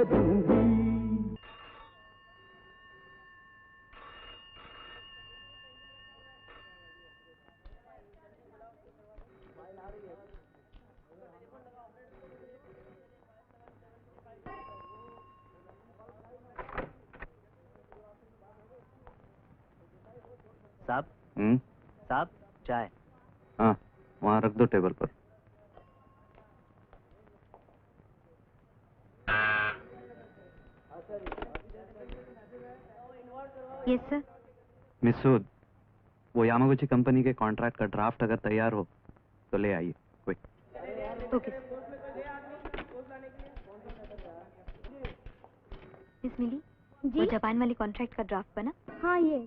करूंगी। साहब साहब चाय। हाँ वहाँ रख दो टेबल पर। Yes sir. मिस सूद, वो यामागुची कंपनी के कॉन्ट्रैक्ट का ड्राफ्ट अगर तैयार हो तो ले आइए। क्विक। ओके। मिस मिली जी? वो जापान वाली कॉन्ट्रैक्ट का ड्राफ्ट बना? हाँ ये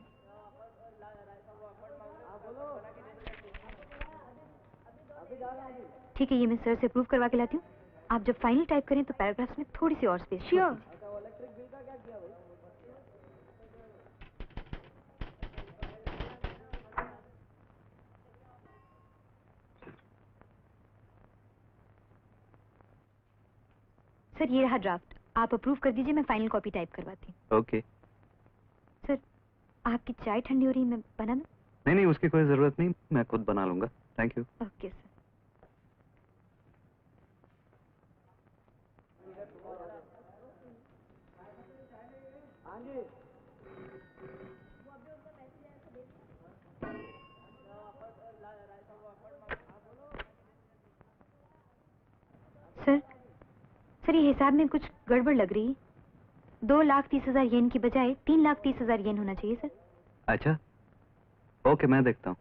ठीक है, ये मैं सर से प्रूव करवा के लाती हूँ। आप जब फाइनल टाइप करें तो पैराग्राफ्स में थोड़ी सी और स्पेस। श्योर। सर ये रहा ड्राफ्ट, आप अप्रूव कर दीजिए, मैं फाइनल कॉपी टाइप करवाती हूँ। ओके। सर आपकी चाय ठंडी हो रही है, मैं बना दूँ? नहीं नहीं, उसकी कोई जरूरत नहीं, मैं खुद बना लूंगा। Thank you. Okay sir. Sir sir ये हिसाब में कुछ गड़बड़ लग रही है। 2,30,000 येन की बजाय 3,30,000 येन होना चाहिए सर। अच्छा ओके, मैं देखता हूँ।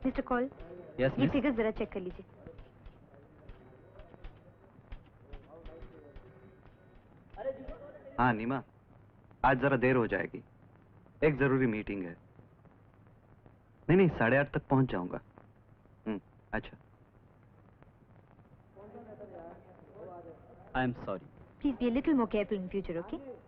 मिस्टर कॉल, यस ये फिगर जरा चेक कर लीजिए। हाँ नीमा, आज जरा देर हो जाएगी, एक जरूरी मीटिंग है। नहीं नहीं, 8:30 तक पहुंच जाऊंगा। अच्छा। I am sorry. Please be a little more careful in future, okay?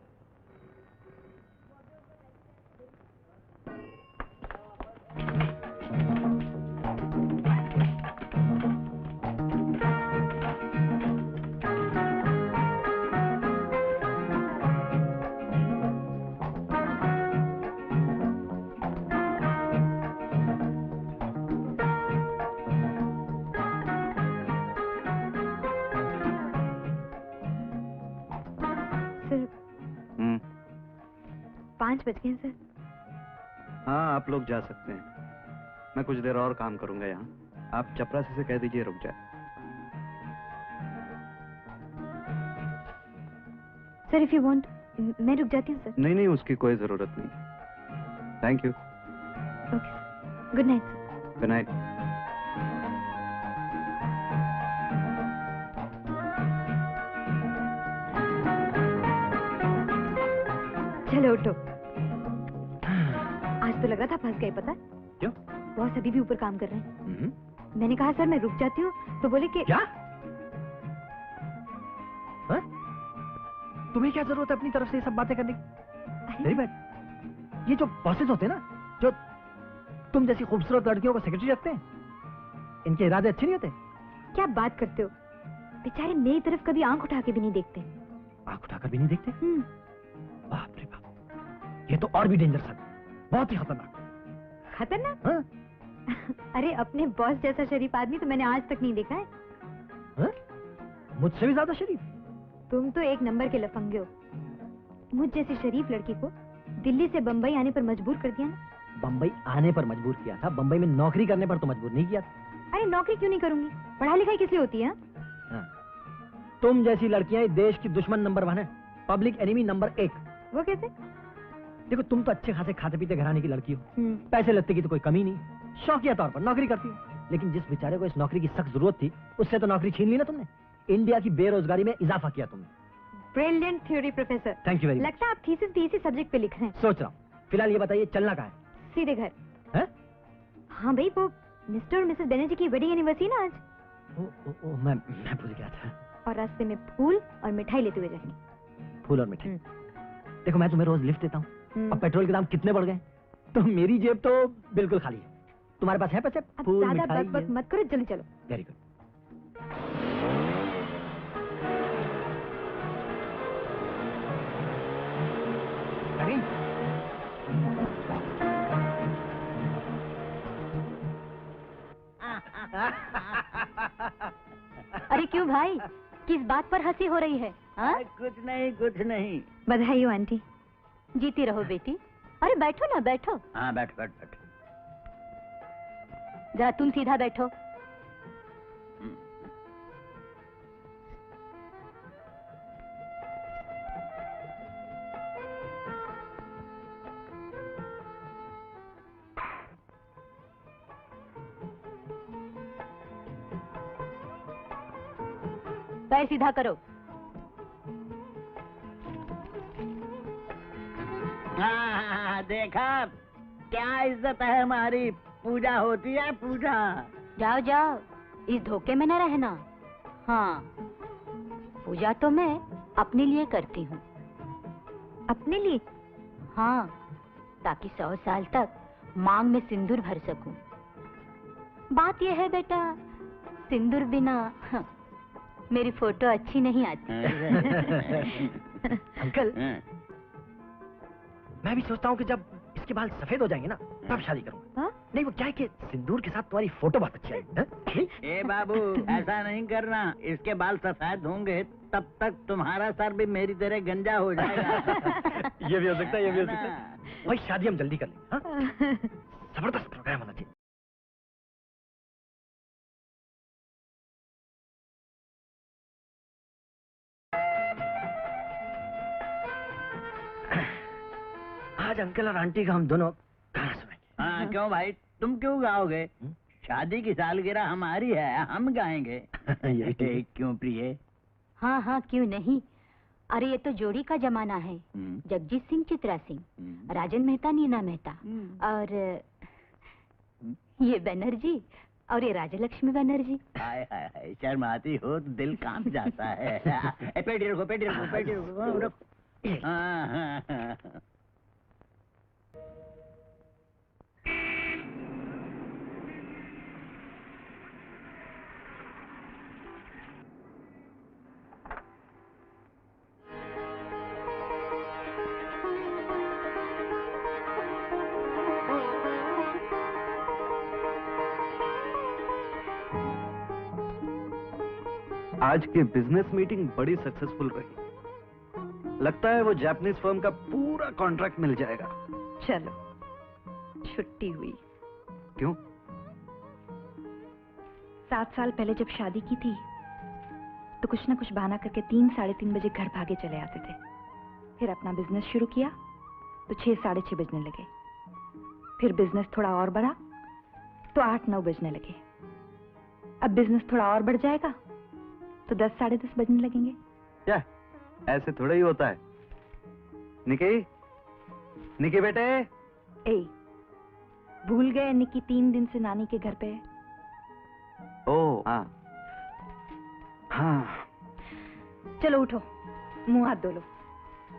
Sir 5 बज गए हैं सर। हाँ आप लोग जा सकते हैं, मैं कुछ देर और काम करूंगा यहाँ। आप चपरासी से कह दीजिए रुक जाए। सर इफ यू वांट मैं रुक जाती हूँ सर। नहीं नहीं, उसकी कोई जरूरत नहीं। Thank you. Okay sir, good night sir. Good night. चलो उठो। आज तो लग रहा था फंस गए, पता? क्यों? बॉस अभी भी ऊपर काम कर रहे हैं। मैंने कहा सर मैं रुक जाती हूँ तो बोले कि क्या? हा? तुम्हें क्या जरूरत है अपनी तरफ से ये सब बातें करने की? मेरी बात, ये जो बॉसेस होते हैं ना, जो तुम जैसी खूबसूरत लड़कियों को सेक्रेटरी रखते हैं, इनके इरादे अच्छे नहीं होते। क्या बात करते हो? बेचारे मेरी तरफ कभी आंख उठा के भी नहीं देखते। आंख उठाकर भी नहीं देखते? बाप रे बाप, ये तो और भी डेंजरस है, बहुत ही खतरनाक। खतरनाक? हाँ? अरे अपने बॉस जैसा शरीफ आदमी तो मैंने आज तक नहीं देखा है। हाँ? मुझसे भी ज्यादा शरीफ? तुम तो एक नंबर के लफंगे हो। मुझ जैसी शरीफ लड़की को दिल्ली से बंबई आने पर मजबूर कर दिया ना। बंबई आने पर मजबूर किया था, बंबई में नौकरी करने पर तो मजबूर नहीं किया था। अरे नौकरी क्यों नहीं करूंगी? पढ़ाई लिखाई किस लिए होती है? हाँ? तुम जैसी लड़कियां देश की दुश्मन नंबर 1 है, पब्लिक एनिमी नंबर 1। वो कैसे? देखो तुम तो अच्छे खासे खाते पीते घराने की लड़की हो, पैसे लगते की तो कोई कमी नहीं, शौकिया तौर पर नौकरी करती हो। लेकिन जिस बेचारे को इस नौकरी की सख्त जरूरत थी, उससे तो नौकरी छीन ली ना तुमने। इंडिया की बेरोजगारी में इजाफा किया तुमने। Brilliant theory professor. Thank you very much. लगता है आप थीसिस भी इसी सब्जेक्ट पे लिख रहे हैं। सोच रहा हूँ। फिलहाल ये बताइए चलना कहाँ है? सीधे घर। है? हाँ भाई, वो मिस्टर और मिसेस बनर्जी की वेडिंग एनिवर्सरी ना आज। मैं भूल गया था। और रास्ते में फूल और मिठाई लेते हुए जाएंगे। फूल और मिठाई। देखो मैं तुम्हें रोज लिफ्ट देता हूँ, अब पेट्रोल के दाम कितने बढ़ गए, तो मेरी जेब तो बिल्कुल खाली है। तुम्हारे पास है पैसे? अब फूल ज्यादा मिठाई बक बक मत करो, जल्दी चलो। Very good. अरे क्यों भाई, किस बात पर हंसी हो रही है? हाँ? कुछ नहीं कुछ नहीं। बधाई हो आंटी। जीती रहो बेटी। अरे बैठो ना, बैठो। हाँ बैठ बैठ बैठ। जरा तुम सीधा बैठो। पैर सीधा करो। हाँ देखा, क्या इज्जत है हमारी। पूजा होती है पूजा। जाओ जाओ, इस धोखे में न रहना। हाँ, पूजा तो मैं अपने लिए करती हूँ। अपने लिए? हाँ, ताकि 100 साल तक मांग में सिंदूर भर सकूं। बात यह है बेटा, सिंदूर बिना मेरी फोटो अच्छी नहीं आती। अंकल, मैं भी सोचता हूँ कि जब इसके बाल सफेद हो जाएंगे ना, तब शादी करूंगा। हाँ? नहीं, वो क्या है कि सिंदूर के साथ तुम्हारी फोटो बहुत अच्छी आएगी। ए बाबू, ऐसा नहीं करना। इसके बाल सफेद होंगे तब तक तुम्हारा सर भी मेरी तरह गंजा हो जाएगा। ये भी हो सकता है, ये भी हो सकता है। भाई शादी हम जल्दी कर लेंगे। हाँ? जबरदस्त प्रोग्राम होना चाहिए। आज अंकल और आंटी का हम दोनों गाना सुनेंगे। हाँ क्यों भाई, तुम क्यों गाओगे? शादी की सालगिरह हमारी है, हम गाएंगे। यही ठीक है। क्यों प्रिय? हाँ हाँ, क्यों नहीं। अरे ये तो जोड़ी का जमाना है। जगजीत सिंह, चित्रा सिंह, राजन मेहता, नीना मेहता, और ये बनर्जी, और ये राजलक्ष्मी बनर्जी। हाय हाय हाय, शर्माती हो तो दिल कांप जाता है। पेटी रखो, पेटी रखो, पेटी रखो। हाँ हाँ हाँ। आज की बिजनेस मीटिंग बड़ी सक्सेसफुल रही। लगता है वो जापानीज फर्म का पूरा कॉन्ट्रैक्ट मिल जाएगा। चलो, छुट्टी हुई। क्यों? 7 साल पहले जब शादी की थी तो कुछ ना कुछ बहाना करके 3 साढ़े 3 बजे घर भागे चले आते थे। फिर अपना बिजनेस शुरू किया तो 6 साढ़े 6 बजने लगे। फिर बिजनेस थोड़ा और बढ़ा तो 8 9 बजने लगे। अब बिजनेस थोड़ा और बढ़ जाएगा तो 10 साढ़े 10 बजने लगेंगे। क्या ऐसे थोड़ा ही होता है? निकी, निकी बेटे। ए, भूल गए निकी 3 दिन से नानी के घर पे है। ओ हाँ हाँ। चलो उठो, मुंह हाथ धो लो।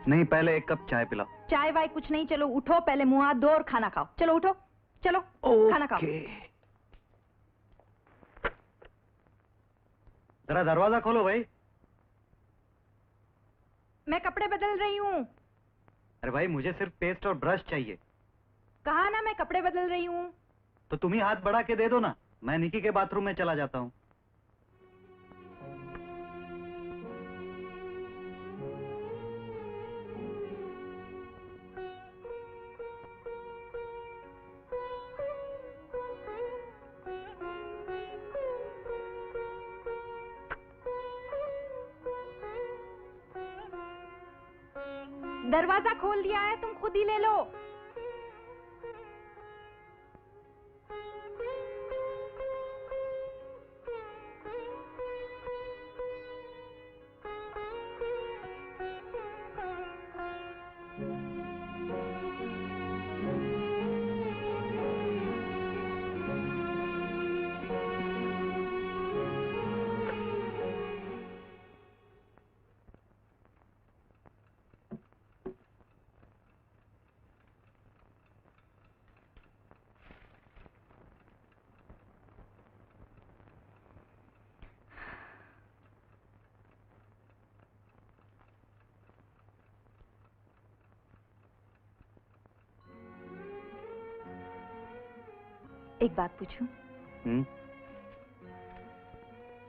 नहीं, पहले एक कप चाय पिलाओ। चाय वाय कुछ नहीं, चलो उठो, पहले मुंह हाथ धो और खाना खाओ। चलो उठो, चलो खाना खाओ। जरा दरवाजा खोलो भाई। मैं कपड़े बदल रही हूँ। अरे भाई, मुझे सिर्फ पेस्ट और ब्रश चाहिए। कहा ना मैं कपड़े बदल रही हूँ। तो तुम ही हाथ बढ़ा के दे दो ना, मैं निकी के बाथरूम में चला जाता हूँ। दरवाजा खोल दिया है, तुम खुद ही ले लो। एक बात पूछूं? हम्म,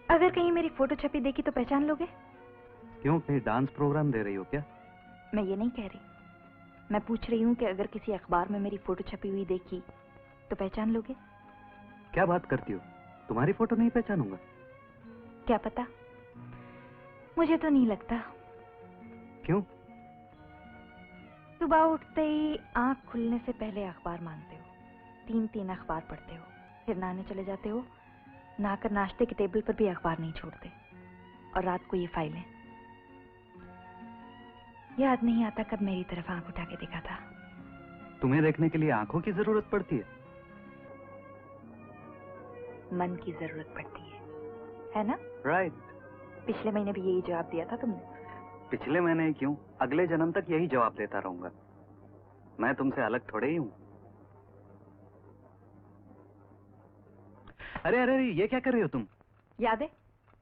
अगर कहीं मेरी फोटो छपी देखी तो पहचान लोगे? क्यों, कहीं डांस प्रोग्राम दे रही हो क्या? मैं ये नहीं कह रही, मैं पूछ रही हूँ कि अगर किसी अखबार में मेरी फोटो छपी हुई देखी तो पहचान लोगे? क्या बात करती हो, तुम्हारी फोटो नहीं पहचानूंगा? क्या पता, मुझे तो नहीं लगता। क्यों? सुबह उठते ही आंख खुलने से पहले अखबार मांगते हो, 3-3 अखबार पढ़ते हो, फिर नहाने चले जाते हो, नहाकर नाश्ते के टेबल पर भी अखबार नहीं छोड़ते, और रात को ये फाइलें। याद नहीं आता कब मेरी तरफ आंख उठा के देखा था। तुम्हें देखने के लिए आंखों की जरूरत पड़ती है? मन की जरूरत पड़ती है ना? राइट। पिछले महीने भी यही जवाब दिया था तुमने। पिछले महीने ही क्यों, अगले जन्म तक यही जवाब देता रहूंगा। मैं तुमसे अलग थोड़े ही हूं। अरे अरे अरे, ये क्या कर रही हो तुम? याद है,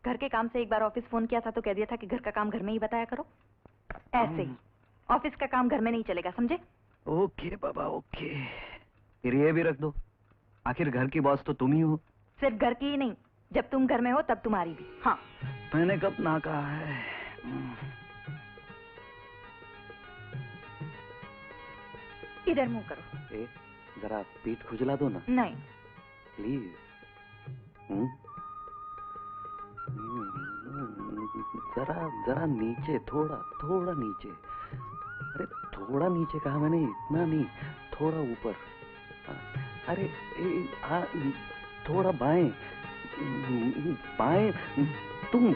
घर के काम से एक बार ऑफिस फोन किया था तो कह दिया था कि घर का काम घर में ही बताया करो। ऐसे ही ऑफिस का काम घर में नहीं चलेगा, समझे? ओके बाबा, ओके। फिर ये भी रख दो, आखिर घर की बॉस तो तुम ही हो। सिर्फ घर की ही नहीं, जब तुम घर में हो तब तुम्हारी भी। हाँ, मैंने कब ना कहा है? इधर मुंह करो। ए, जरा पीठ खुजला दो ना नहीं। प्लीज। जरा जरा नीचे, थोड़ा थोड़ा नीचे। अरे थोड़ा नीचे कहा मैंने, इतना नहीं, थोड़ा ऊपर। अरे थोड़ा बाएं बाएं। तुम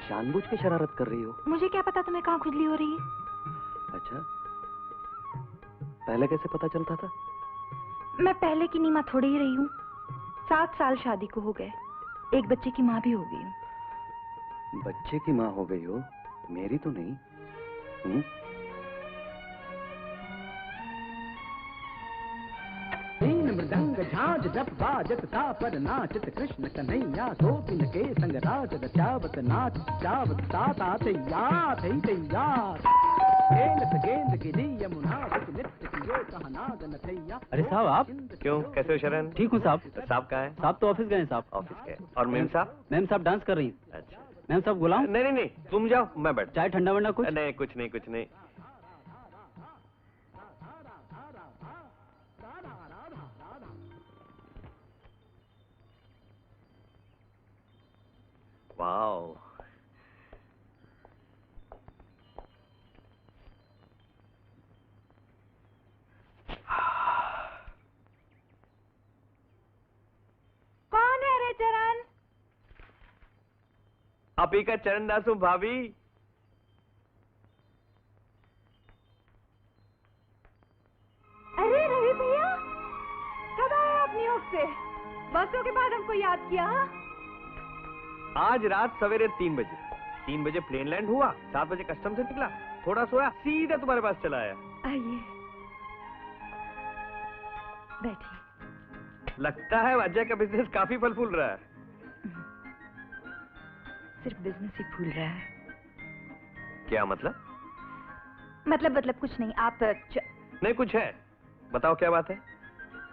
जानबूझ के शरारत कर रही हो। मुझे क्या पता तुम्हें कहाँ खुजली हो रही है। अच्छा, पहले कैसे पता चलता था? मैं पहले की नीमा थोड़ी ही रही हूँ। 7 साल शादी को हो गए, एक बच्चे की माँ भी हो गई हूँ। बच्चे की माँ हो गई हो, मेरी तो नहीं। मृदंग झांझ जप बाजत था पर नाचत कृष्ण कन्हैया, सो तिन के संग राज रचावत नाच जावत साथ आते याद है तैयार। खेलत गेंद गिरी यमुना बिच नृत्य कियो कहा नाग नथैया। अरे साहब, आप क्यों, कैसे हो शरण? ठीक हूँ साहब। साहब कहाँ है? साहब तो ऑफिस गए हैं साहब। ऑफिस के। और मैम साहब? मैम साहब डांस कर रही हैं। अच्छा। मैम साहब बुलाऊं? नहीं नहीं नहीं, तुम जाओ, मैं बैठ। चाय ठंडा वंडा कुछ? नहीं, कुछ नहीं कुछ नहीं। वाओ, कौन है रे चरण? आप ही का चरण दास हूँ भाभी। अरे रवि भैया, कब आए अपनी ऑफ से? बरसों के बाद हमको याद किया। आज रात सवेरे 3 बजे 3 बजे प्लेन लैंड हुआ, 7 बजे कस्टम से निकला, थोड़ा सोया, सीधे तुम्हारे पास चला आया। आइए बैठिए। लगता है अजय का बिजनेस काफी फल फूल रहा है। सिर्फ बिजनेस ही फूल रहा है। क्या मतलब? मतलब कुछ नहीं। आप नहीं कुछ है, बताओ क्या बात है।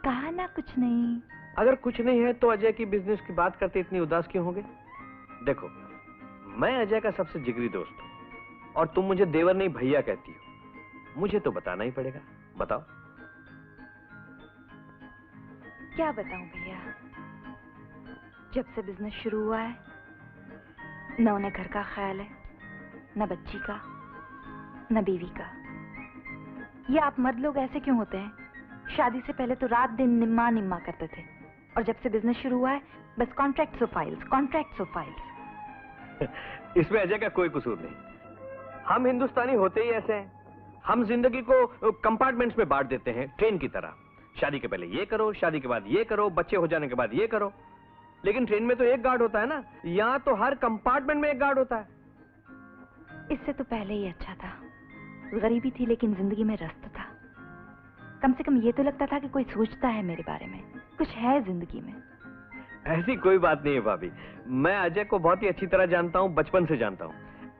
कहा ना कुछ नहीं। अगर कुछ नहीं है तो अजय की बिजनेस की बात करते इतनी उदास क्यों होगे? देखो, मैं अजय का सबसे जिगरी दोस्त हूं और तुम मुझे देवर नहीं भैया कहती हो, मुझे तो बताना ही पड़ेगा। बताओ। क्या बताऊं भैया, जब से बिजनेस शुरू हुआ है न उन्हें घर का ख्याल है, न बच्ची का, न बीवी का। ये आप मर्द लोग ऐसे क्यों होते हैं? शादी से पहले तो रात दिन निम्मा निम्मा करते थे, और जब से बिजनेस शुरू हुआ है बस contracts of files, contracts of files. इसमें अजय का कोई कसूर नहीं। हम हिंदुस्तानी होते ही ऐसे हैं। हम जिंदगी को कंपार्टमेंट्स में बांट देते हैं, ट्रेन की तरह। शादी के पहले ये करो, शादी के बाद ये करो, बच्चे हो जाने के बाद ये करो। लेकिन ट्रेन में तो एक गार्ड होता है ना, यहाँ तो हर कंपार्टमेंट में एक गार्ड होता है। इससे तो पहले ही अच्छा था। गरीबी थी लेकिन जिंदगी में रस तो था। कम से कम ये तो लगता था कि कोई सोचता है मेरे बारे में, कुछ है जिंदगी में। ऐसी कोई बात नहीं है भाभी, मैं अजय को बहुत ही अच्छी तरह जानता हूँ, बचपन से जानता हूँ।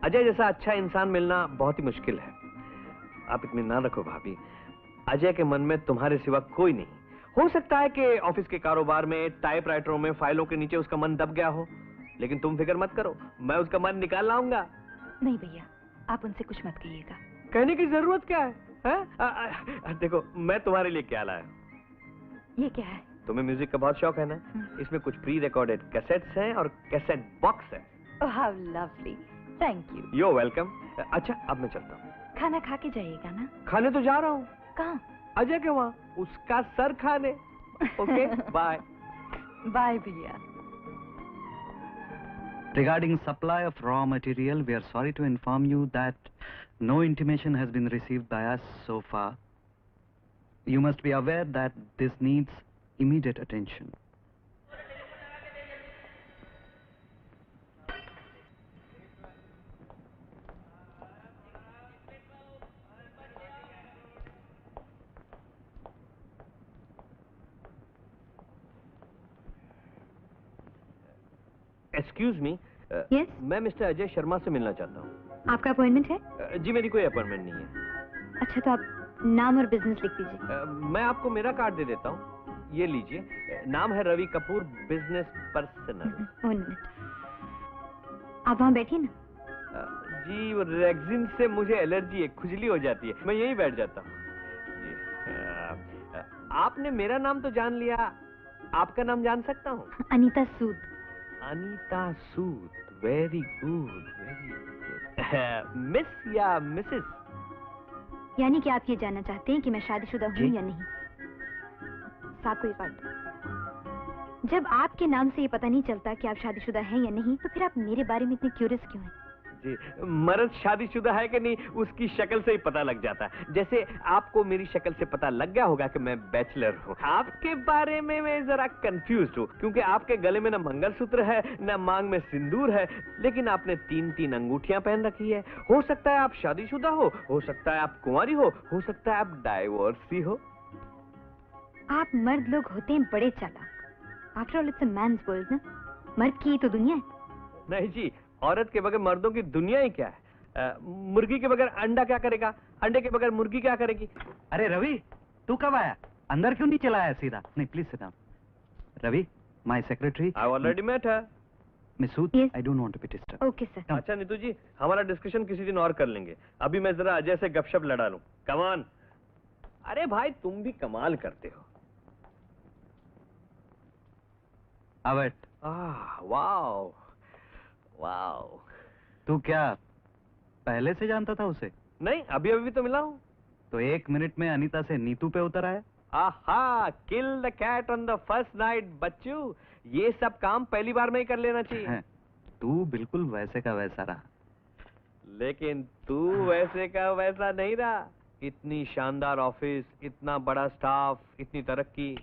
अजय जैसा अच्छा इंसान मिलना बहुत ही मुश्किल है। आप इतनी ना रखो भाभी, अजय के मन में तुम्हारे सिवा कोई नहीं, हो सकता है कि ऑफिस के कारोबार में, टाइपराइटरों में, फाइलों के नीचे उसका मन दब गया हो, लेकिन तुम फिक्र मत करो, मैं उसका मन निकाल लाऊंगा। नहीं भैया, आप उनसे कुछ मत कहिएगा। कहने की जरूरत क्या है? देखो, मैं तुम्हारे लिए क्या लाया हूं। ये क्या है? तुम्हें म्यूजिक का बहुत शौक है ना? इसमें कुछ प्री रिकॉर्डेड कैसेट्स हैं और कैसेट बॉक्स है। Oh how lovely, thank you. You welcome. अच्छा, अब मैं चलता हूँ। खाना खा के जाइएगा ना? खाने तो जा रहा हूँ। कहाँ? अजय के वहाँ, उसका सर खाने। Okay, bye. बाय भैया। Regarding supply of raw material, we are sorry to inform you that no intimation has been received by us so far. You must be aware that this needs immediate attention. Excuse me. Yes? मैं mister Ajay Sharma से मिलना चाहता हूँ। आपका appointment है? जी, मेरी कोई appointment नहीं है। अच्छा, तो आप नाम और बिजनेस लिख दीजिए। मैं आपको मेरा कार्ड दे देता हूँ, ये लीजिए। नाम है Ravi Kapoor, business personal. 1 minute, आप वहाँ बैठिए ना। जी, वो रेक्सिन से मुझे एलर्जी है, खुजली हो जाती है, मैं यहीं बैठ जाता हूँ। आपने मेरा नाम तो जान लिया, आपका नाम जान सकता हूँ? Anita Sood. Anita Sood, very good, very good. Miss या मिसेस? यानी कि आप ये जानना चाहते हैं कि मैं शादीशुदा हूँ या नहीं? साहब को ये कार्ड दो। जब आपके नाम से ये पता नहीं चलता कि आप शादीशुदा हैं या नहीं, तो फिर आप मेरे बारे में इतने क्यूरियस क्यों हैं? जी, मर्द शादीशुदा है कि नहीं उसकी शक्ल से ही पता लग जाता है। जैसे आपको मेरी शक्ल से पता लग गया होगा कि मैं बैचलर हूँ। आपके बारे में मैं जरा कंफ्यूज्ड हूँ, क्योंकि आपके गले में न मंगलसूत्र है, न मांग में सिंदूर है, लेकिन आपने 3-3 अंगूठियां पहन रखी है। हो सकता है आप शादीशुदा हो सकता है आप कुंवारी हो सकता है आप डाइवोर्सी हो। आप मर्द लोग होते हैं बड़े चालाक। After all it's a man's world ना, मर्द की ही तो दुनिया है। नहीं जी, औरत के बगैर मर्दों की दुनिया ही क्या है? मुर्गी के बगैर अंडा क्या करेगा, अंडे के बगैर मुर्गी क्या करेगी? अरे रवि, तू कब आया? अंदर क्यों नहीं चला आया सीधा? नहीं, please sit down. Ravi, my secretary. I already met her. Miss Sood, Yes. I don't want to be disturb. Okay sir. अच्छा नीतू जी, हमारा डिस्कशन किसी दिन और कर लेंगे। अभी मैं जरा अजय से गपशप लड़ा लूं। Come on. अरे भाई, तुम भी कमाल करते हो। अवट, वाओ वाओ। तू क्या पहले से जानता था उसे? नहीं, अभी अभी तो मिला हूं। तो 1 मिनट में अनीता से नीतू पे उतर आया? आहा, kill the cat on the first night बच्चू। ये सब काम पहली बार में ही कर लेना चाहिए। तू बिल्कुल वैसे का वैसा रहा, लेकिन तू वैसे का वैसा नहीं रहा। इतनी शानदार ऑफिस, इतना बड़ा स्टाफ, इतनी तरक्की,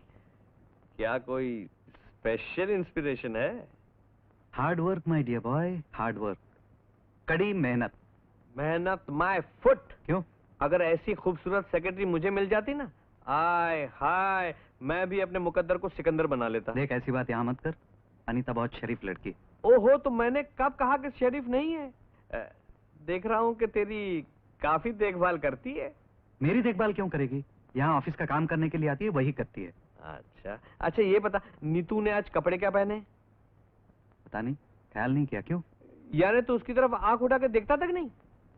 क्या कोई स्पेशल इंस्पिरेशन है? Hard work my dear boy, hard work, कड़ी मेहनत। मेहनत माय फुट। क्यों? अगर ऐसी खूबसूरत सेक्रेटरी मुझे मिल जाती ना, आय हाय, मैं भी अपने मुकद्दर को सिकंदर बना लेता। देख, ऐसी बात यहाँ मत कर, अनीता बहुत शरीफ लड़की। ओहो, तो मैंने कब कहा कि शरीफ नहीं है? देख रहा हूँ कि तेरी काफी देखभाल करती है। मेरी देखभाल क्यों करेगी? यहाँ ऑफिस का काम करने के लिए आती है, वही करती है। अच्छा अच्छा, ये बता, नीतू ने आज कपड़े क्या पहने? पता नहीं, ख्याल नहीं किया। क्यों? यानी तो उसकी तरफ आंख उठा के देखता तक नहीं?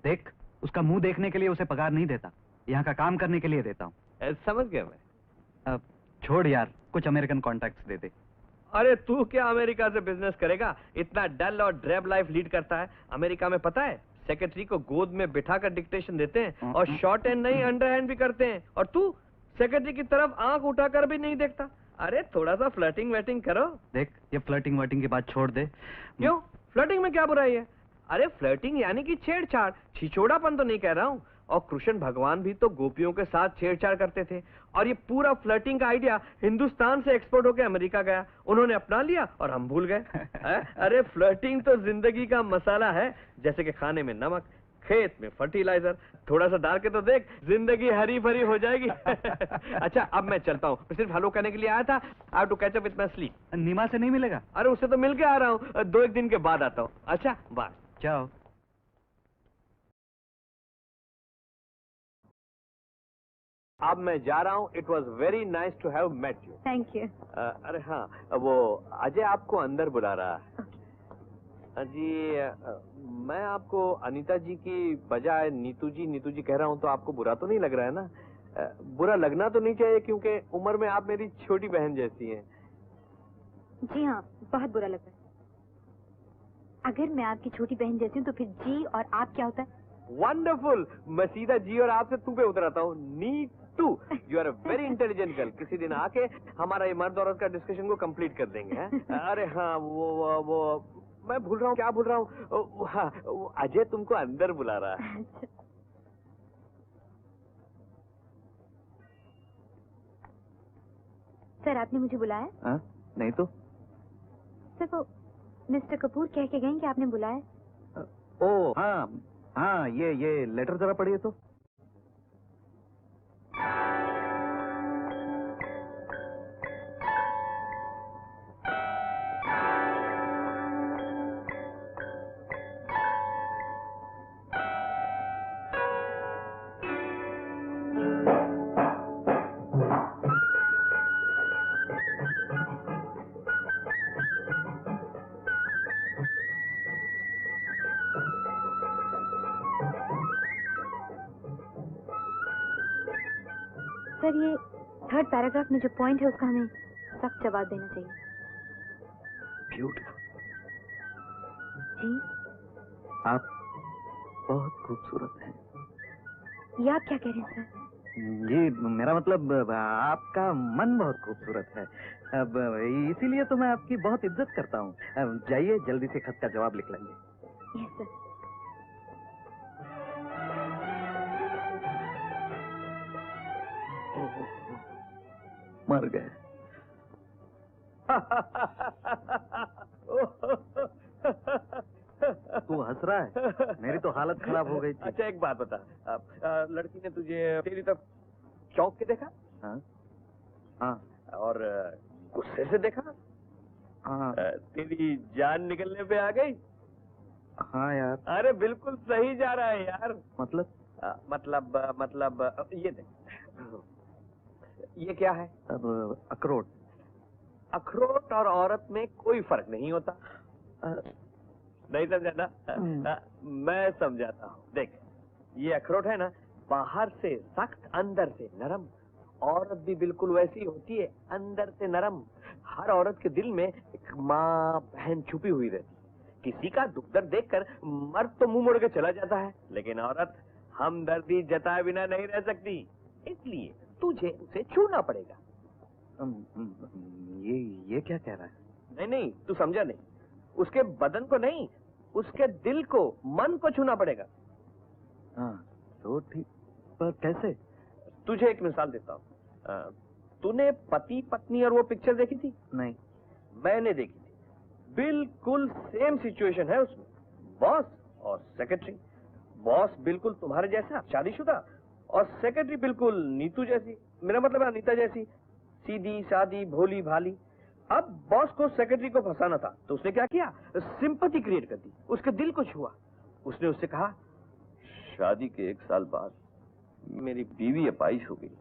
देख, उसका मुंह देखने के लिए उसे पगार नहीं देता, यहाँ का काम करने के लिए देता हूँ। समझ गया मैं। अब छोड़ यार, कुछ अमेरिकन कॉन्टैक्ट्स दे दे। अरे तू क्या अमेरिका से बिजनेस करेगा? इतना डल और ड्रेब लाइफ लीड करता है। अमेरिका में पता है, सेक्रेटरी को गोद में बिठाकर डिक्टेशन देते हैं और शॉर्ट हैंड नहीं अंडर हैंड भी करते हैं, और तू सेक्रेटरी की तरफ आंख उठाकर भी नहीं देखता। अरे थोड़ा सा फ्लर्टिंग वेटिंग करो। देख, ये फ्लर्टिंग वर्टिंग की बात छोड़ दे। क्यों? फ्लर्टिंग में क्या बुराई है? अरे फ्लर्टिंग यानी कि छेड़छाड़, छिछोड़ापन तो नहीं कह रहा हूँ। और कृष्ण भगवान भी तो गोपियों के साथ छेड़छाड़ करते थे, और ये पूरा फ्लर्टिंग का आइडिया हिंदुस्तान से एक्सपोर्ट होकर अमेरिका गया, उन्होंने अपना लिया और हम भूल गए। अरे फ्लर्टिंग तो जिंदगी का मसाला है, जैसे कि खाने में नमक, खेत में फर्टिलाइजर। थोड़ा सा डाल के तो देख, जिंदगी हरी भरी हो जाएगी। अच्छा, अब मैं चलता हूँ, सिर्फ हेलो कहने के लिए आया था। I have to catch up with my sleep. Neema से नहीं मिलेगा? अरे उससे तो मिल के आ रहा हूँ, 2-1 दिन के बाद आता हूँ। अच्छा, बाय। जाओ। अब मैं जा रहा हूँ. It was very nice to have met you. Thank you. अरे हाँ, वो अजय आपको अंदर बुला रहा है. जी, मैं आपको अनीता जी की बजाय नीतू जी कह रहा हूँ, तो आपको बुरा तो नहीं लग रहा है ना? बुरा लगना तो नहीं चाहिए, क्योंकि उम्र में आप मेरी छोटी बहन जैसी हैं. जी हाँ, बहुत बुरा लग रहा है. अगर मैं आपकी छोटी बहन जैसी हूँ तो फिर जी और आप क्या होता है? वंडरफुल. मैं सीधा जी और आपसे तू पे उतराता हूँ. Neetu, you are a very intelligent girl. किसी दिन आके हमारा ये मर्द औरत का डिस्कशन को कंप्लीट कर देंगे. हैं? अरे हाँ, वो मैं भूल रहा हूँ, क्या भूल रहा हूँ. हाँ, अजय तुमको अंदर बुला रहा है. सर, आपने मुझे बुलाया? हाँ? नहीं तो. सर, वो मिस्टर कपूर कह के गए कि आपने बुलाया. ओ हाँ हाँ, ये लेटर जरा पढ़िए तो. सर, ये थर्ड पैराग्राफ में जो पॉइंट है उसका हमें सख्त जवाब देना चाहिए. ब्यूटीफुल. जी, आप बहुत खूबसूरत हैं. ये आप क्या कह रहे हैं सर? जी, मेरा मतलब आपका मन बहुत खूबसूरत है. अब इसीलिए तो मैं आपकी बहुत इज्जत करता हूँ. जाइए, जल्दी से खत का जवाब लिख लेंगे. Yes sir. मर गए. तू हंस रहा है? मेरी तो हालत खराब हो गई थी. अच्छा, एक बात बता. लड़की ने तुझे तेरी तरफ चौंक के देखा? हाँ हाँ. और गुस्से से देखा? हाँ तेरी जान निकलने पे आ गई? हाँ यार. अरे बिल्कुल सही जा रहा है यार. मतलब ये देख. ये क्या है? अब अखरोट. अखरोट और औरत में कोई फर्क नहीं होता. नहीं समझा ना? मैं समझाता हूँ. देख, ये अखरोट है ना, बाहर से सख्त, अंदर से नरम. औरत भी बिल्कुल वैसी होती है, अंदर से नरम. हर औरत के दिल में एक माँ बहन छुपी हुई रहती है. किसी का दुख दर्द देखकर मर्द तो मुंह मोड़ के चला जाता है, लेकिन औरत हमदर्दी जताए बिना नहीं रह सकती. इसलिए तुझे उसे छूना पड़ेगा. ये क्या कह रहा है? नहीं, तू समझा नहीं. उसके बदन को नहीं, उसके दिल को, मन को छूना पड़ेगा. हाँ तो ठीक, पर कैसे? तुझे एक मिसाल देता हूँ. तूने पति पत्नी और वो पिक्चर देखी थी? नहीं. मैंने देखी थी. बिल्कुल सेम सिचुएशन है उसमें. बॉस और सेक्रेटरी. बॉस बिल्कुल तुम्हारे जैसा शादीशुदा, और सेक्रेटरी बिल्कुल नीतू जैसी, मेरा मतलब अनीता जैसी, सीधी सादी भोली भाली. अब बॉस को सेक्रेटरी को फंसाना था, तो उसने क्या किया? सिंपैथी क्रिएट कर दी, उसके दिल को छुआ. उसने उससे कहा, शादी के 1 साल बाद मेरी बीवी अपाहिज हो गई,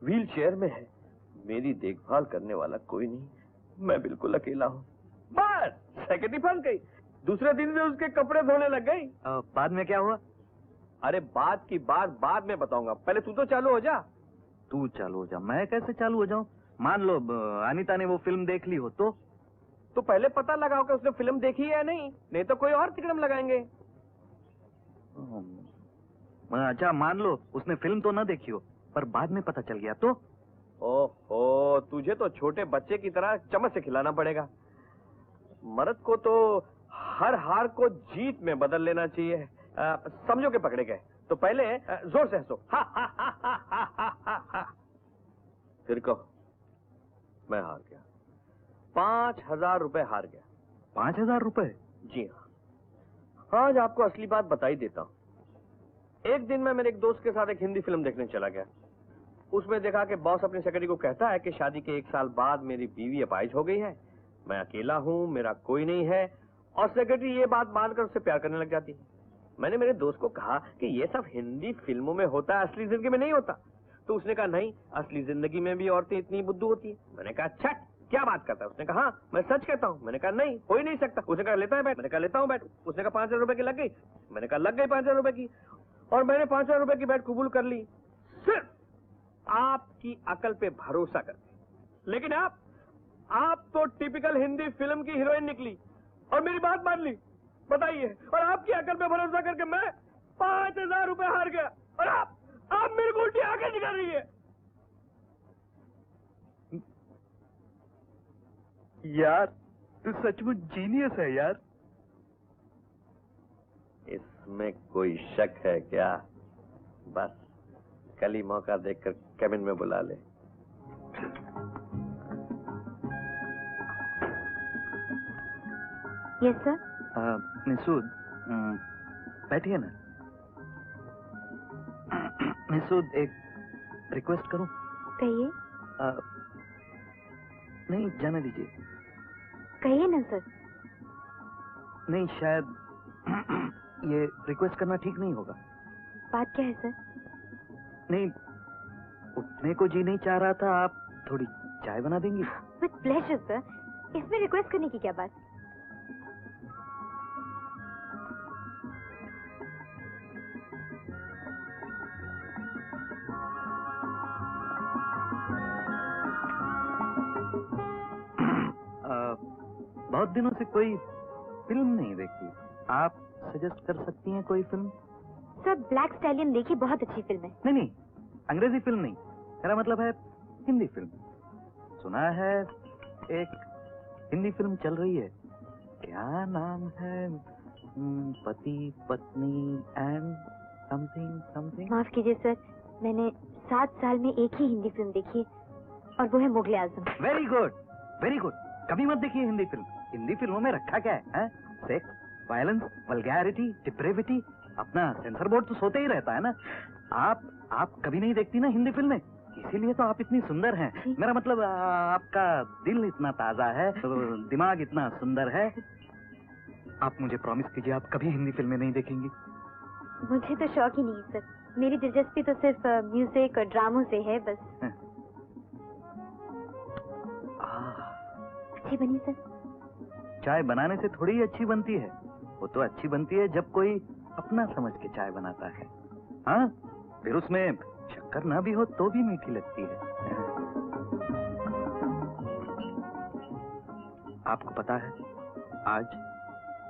व्हील चेयर में है, मेरी देखभाल करने वाला कोई नहीं, मैं बिल्कुल अकेला हूँ. बस सेक्रेटरी फंस गई. दूसरे दिन से उसके कपड़े धोने लग गई. बाद में क्या हुआ? अरे बात की बात बाद में बताऊंगा, पहले तू तो चालू हो जा. तू चालू हो जा? मैं कैसे चालू हो जाऊं? मान लो अनीता ने वो फिल्म देख ली हो तो पहले पता लगाओ कि उसने फिल्म देखी है या नहीं तो कोई और तिकड़म लगाएंगे. अच्छा, मान लो उसने फिल्म तो ना देखी हो, पर बाद में पता चल गया तो? ओहो, तुझे तो छोटे बच्चे की तरह चम्मच से खिलाना पड़ेगा. मर्द को तो हर हार को जीत में बदल लेना चाहिए. समझो के पकड़े गए तो पहले जोर से हंसो. फिर कहो, मैं हार गया. 5,000 रुपए हार गया. 5,000 रुपए? जी हाँ. आज आपको असली बात बता ही देता हूँ. एक दिन मैं मेरे एक दोस्त के साथ एक हिंदी फिल्म देखने चला गया. उसमें देखा कि बॉस अपनी सेक्रेटरी को कहता है कि शादी के 1 साल बाद मेरी बीवी अपाहिज हो गई है, मैं अकेला हूँ, मेरा कोई नहीं है. और सेक्रेटरी ये बात मानकर उससे प्यार करने लग जाती है. मैंने मेरे दोस्त को कहा कि ये सब हिंदी फिल्मों में होता है, असली जिंदगी में नहीं होता. तो उसने कहा नहीं, असली जिंदगी में भी औरतें इतनी बुद्धू होती है। मैंने कहा अच्छा क्या बात करता है? उसने कहा हाँ मैं सच कहता हूँ। मैंने कहा नहीं हो ही नहीं सकता। उसने कहा लेता है बैठ? मैंने कहा लेता हूँ बैठ। उसने कहा 5,000 रुपए की लग गई? मैंने कहा लग गई 5,000 रुपए की। और मैंने 5,000 रुपए की बैट कबूल कर ली सिर्फ आपकी अकल पे भरोसा करके। लेकिन आप तो टिपिकल हिंदी फिल्म की हीरोइन निकली और मेरी बात मान ली, बताइए। और आपकी अकल पे भरोसा करके मैं 5,000 रुपए हार गया और आप मेरे को उल्टी आंखें दिखा रही है। यार तू सचमुच जीनियस है यार। इसमें कोई शक है क्या? बस कल ही मौका देखकर कैबिन में बुला ले। Yes sir. मिसूद बैठिए ना। मिसूद एक रिक्वेस्ट करूं? कहिए। नहीं जाने दीजिए। कहिए ना सर। नहीं शायद ये रिक्वेस्ट करना ठीक नहीं होगा। बात क्या है सर? नहीं उठने को जी नहीं चाह रहा था, आप थोड़ी चाय बना देंगी? विद प्लेजर सर, इसमें रिक्वेस्ट करने की क्या बात? बहुत दिनों से कोई फिल्म नहीं देखी, आप सजेस्ट कर सकती हैं कोई फिल्म? सर ब्लैक स्टैलियन देखी, बहुत अच्छी फिल्म है। नहीं नहीं अंग्रेजी फिल्म नहीं, मेरा मतलब है हिंदी फिल्म। सुना है एक हिंदी फिल्म चल रही है, क्या नाम है? पति पत्नी एंड समथिंग समथिंग। माफ कीजिए सर, मैंने 7 साल में एक ही हिंदी फिल्म देखी और वो है Mughal-e Azam. Very good very good. कभी मत देखिए हिंदी फिल्म। हिंदी फिल्मों में रखा क्या है? Sex, violence, vulgarity, depravity. अपना सेंसर बोर्ड तो सोते ही रहता है ना। आप कभी नहीं देखती ना हिंदी फिल्में, इसीलिए तो आप इतनी सुंदर हैं। मेरा मतलब आपका दिल इतना ताजा है, दिमाग इतना सुंदर है। आप मुझे प्रॉमिस कीजिए आप कभी हिंदी फिल्में नहीं देखेंगी। मुझे तो शौक ही नहीं है सर, मेरी दिलचस्पी तो सिर्फ म्यूजिक और ड्रामों से है बस। अच्छी बनी सर? चाय बनाने से थोड़ी अच्छी बनती है, वो तो अच्छी बनती है जब कोई अपना समझ के चाय बनाता है। हाँ फिर उसमें शक्कर ना भी हो तो भी मीठी लगती है। आपको पता है आज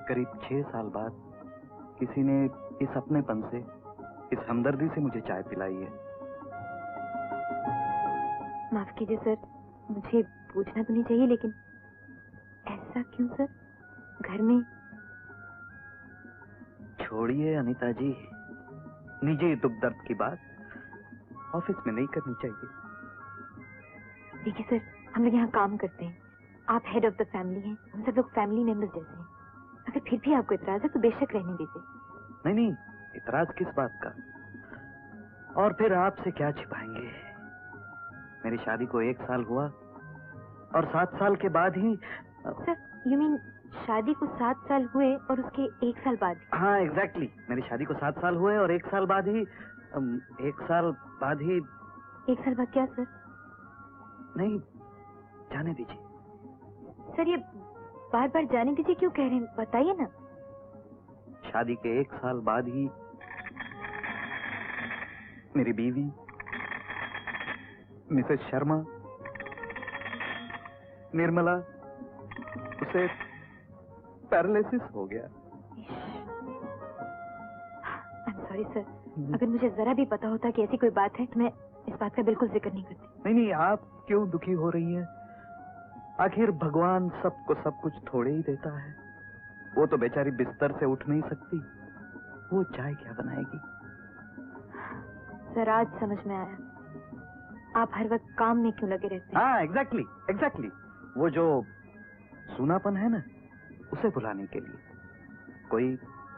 करीब 6 साल बाद किसी ने इस अपनेपन से, इस हमदर्दी से मुझे चाय पिलाई है। माफ कीजिए सर, मुझे पूछना तो नहीं चाहिए लेकिन ऐसा क्यों सर? घर में? छोड़िए अनीता जी, निजी दुख दर्द की बात ऑफिस में नहीं करनी चाहिए। देखिए सर, हम लोग यहाँ काम करते हैं, आप हेड ऑफ द फैमिली हैं, हम सब लोग फैमिली मेंबर्स जैसे हैं। अगर फिर भी आपको इतराज है तो बेशक रहने दीजिए। नहीं नहीं इतराज किस बात का? और फिर आपसे क्या छिपाएंगे? मेरी शादी को 1 साल हुआ और 7 साल के बाद ही। सर यू मीन शादी को 7 साल हुए और उसके 1 साल बाद? हाँ एग्जैक्टली, मेरी शादी को 7 साल हुए और 1 साल बाद ही 1 साल बाद ही। 1 साल बाद क्या सर? नहीं जाने दीजिए। सर ये बार बार जाने दीजिए क्यों कह रहे हैं, बताइए ना। शादी के 1 साल बाद ही मेरी बीवी मिसेस शर्मा, निर्मला, उसे पैरालिसिस हो गया। I'm sorry सर, अगर मुझे जरा भी पता होता कि ऐसी कोई बात है तो मैं इस बात का बिल्कुल जिक्र नहीं करती। नहीं नहीं आप क्यों दुखी हो रही हैं? आखिर भगवान सबको सब कुछ थोड़े ही देता है। वो तो बेचारी बिस्तर से उठ नहीं सकती, वो चाय क्या बनाएगी? सर आज समझ में आया, आप हर वक्त काम में क्यों लगे रहते हैं। हाँ एग्जैक्टली एग्जैक्टली, वो जो सूनापन है ना, उसे भुलाने के लिए कोई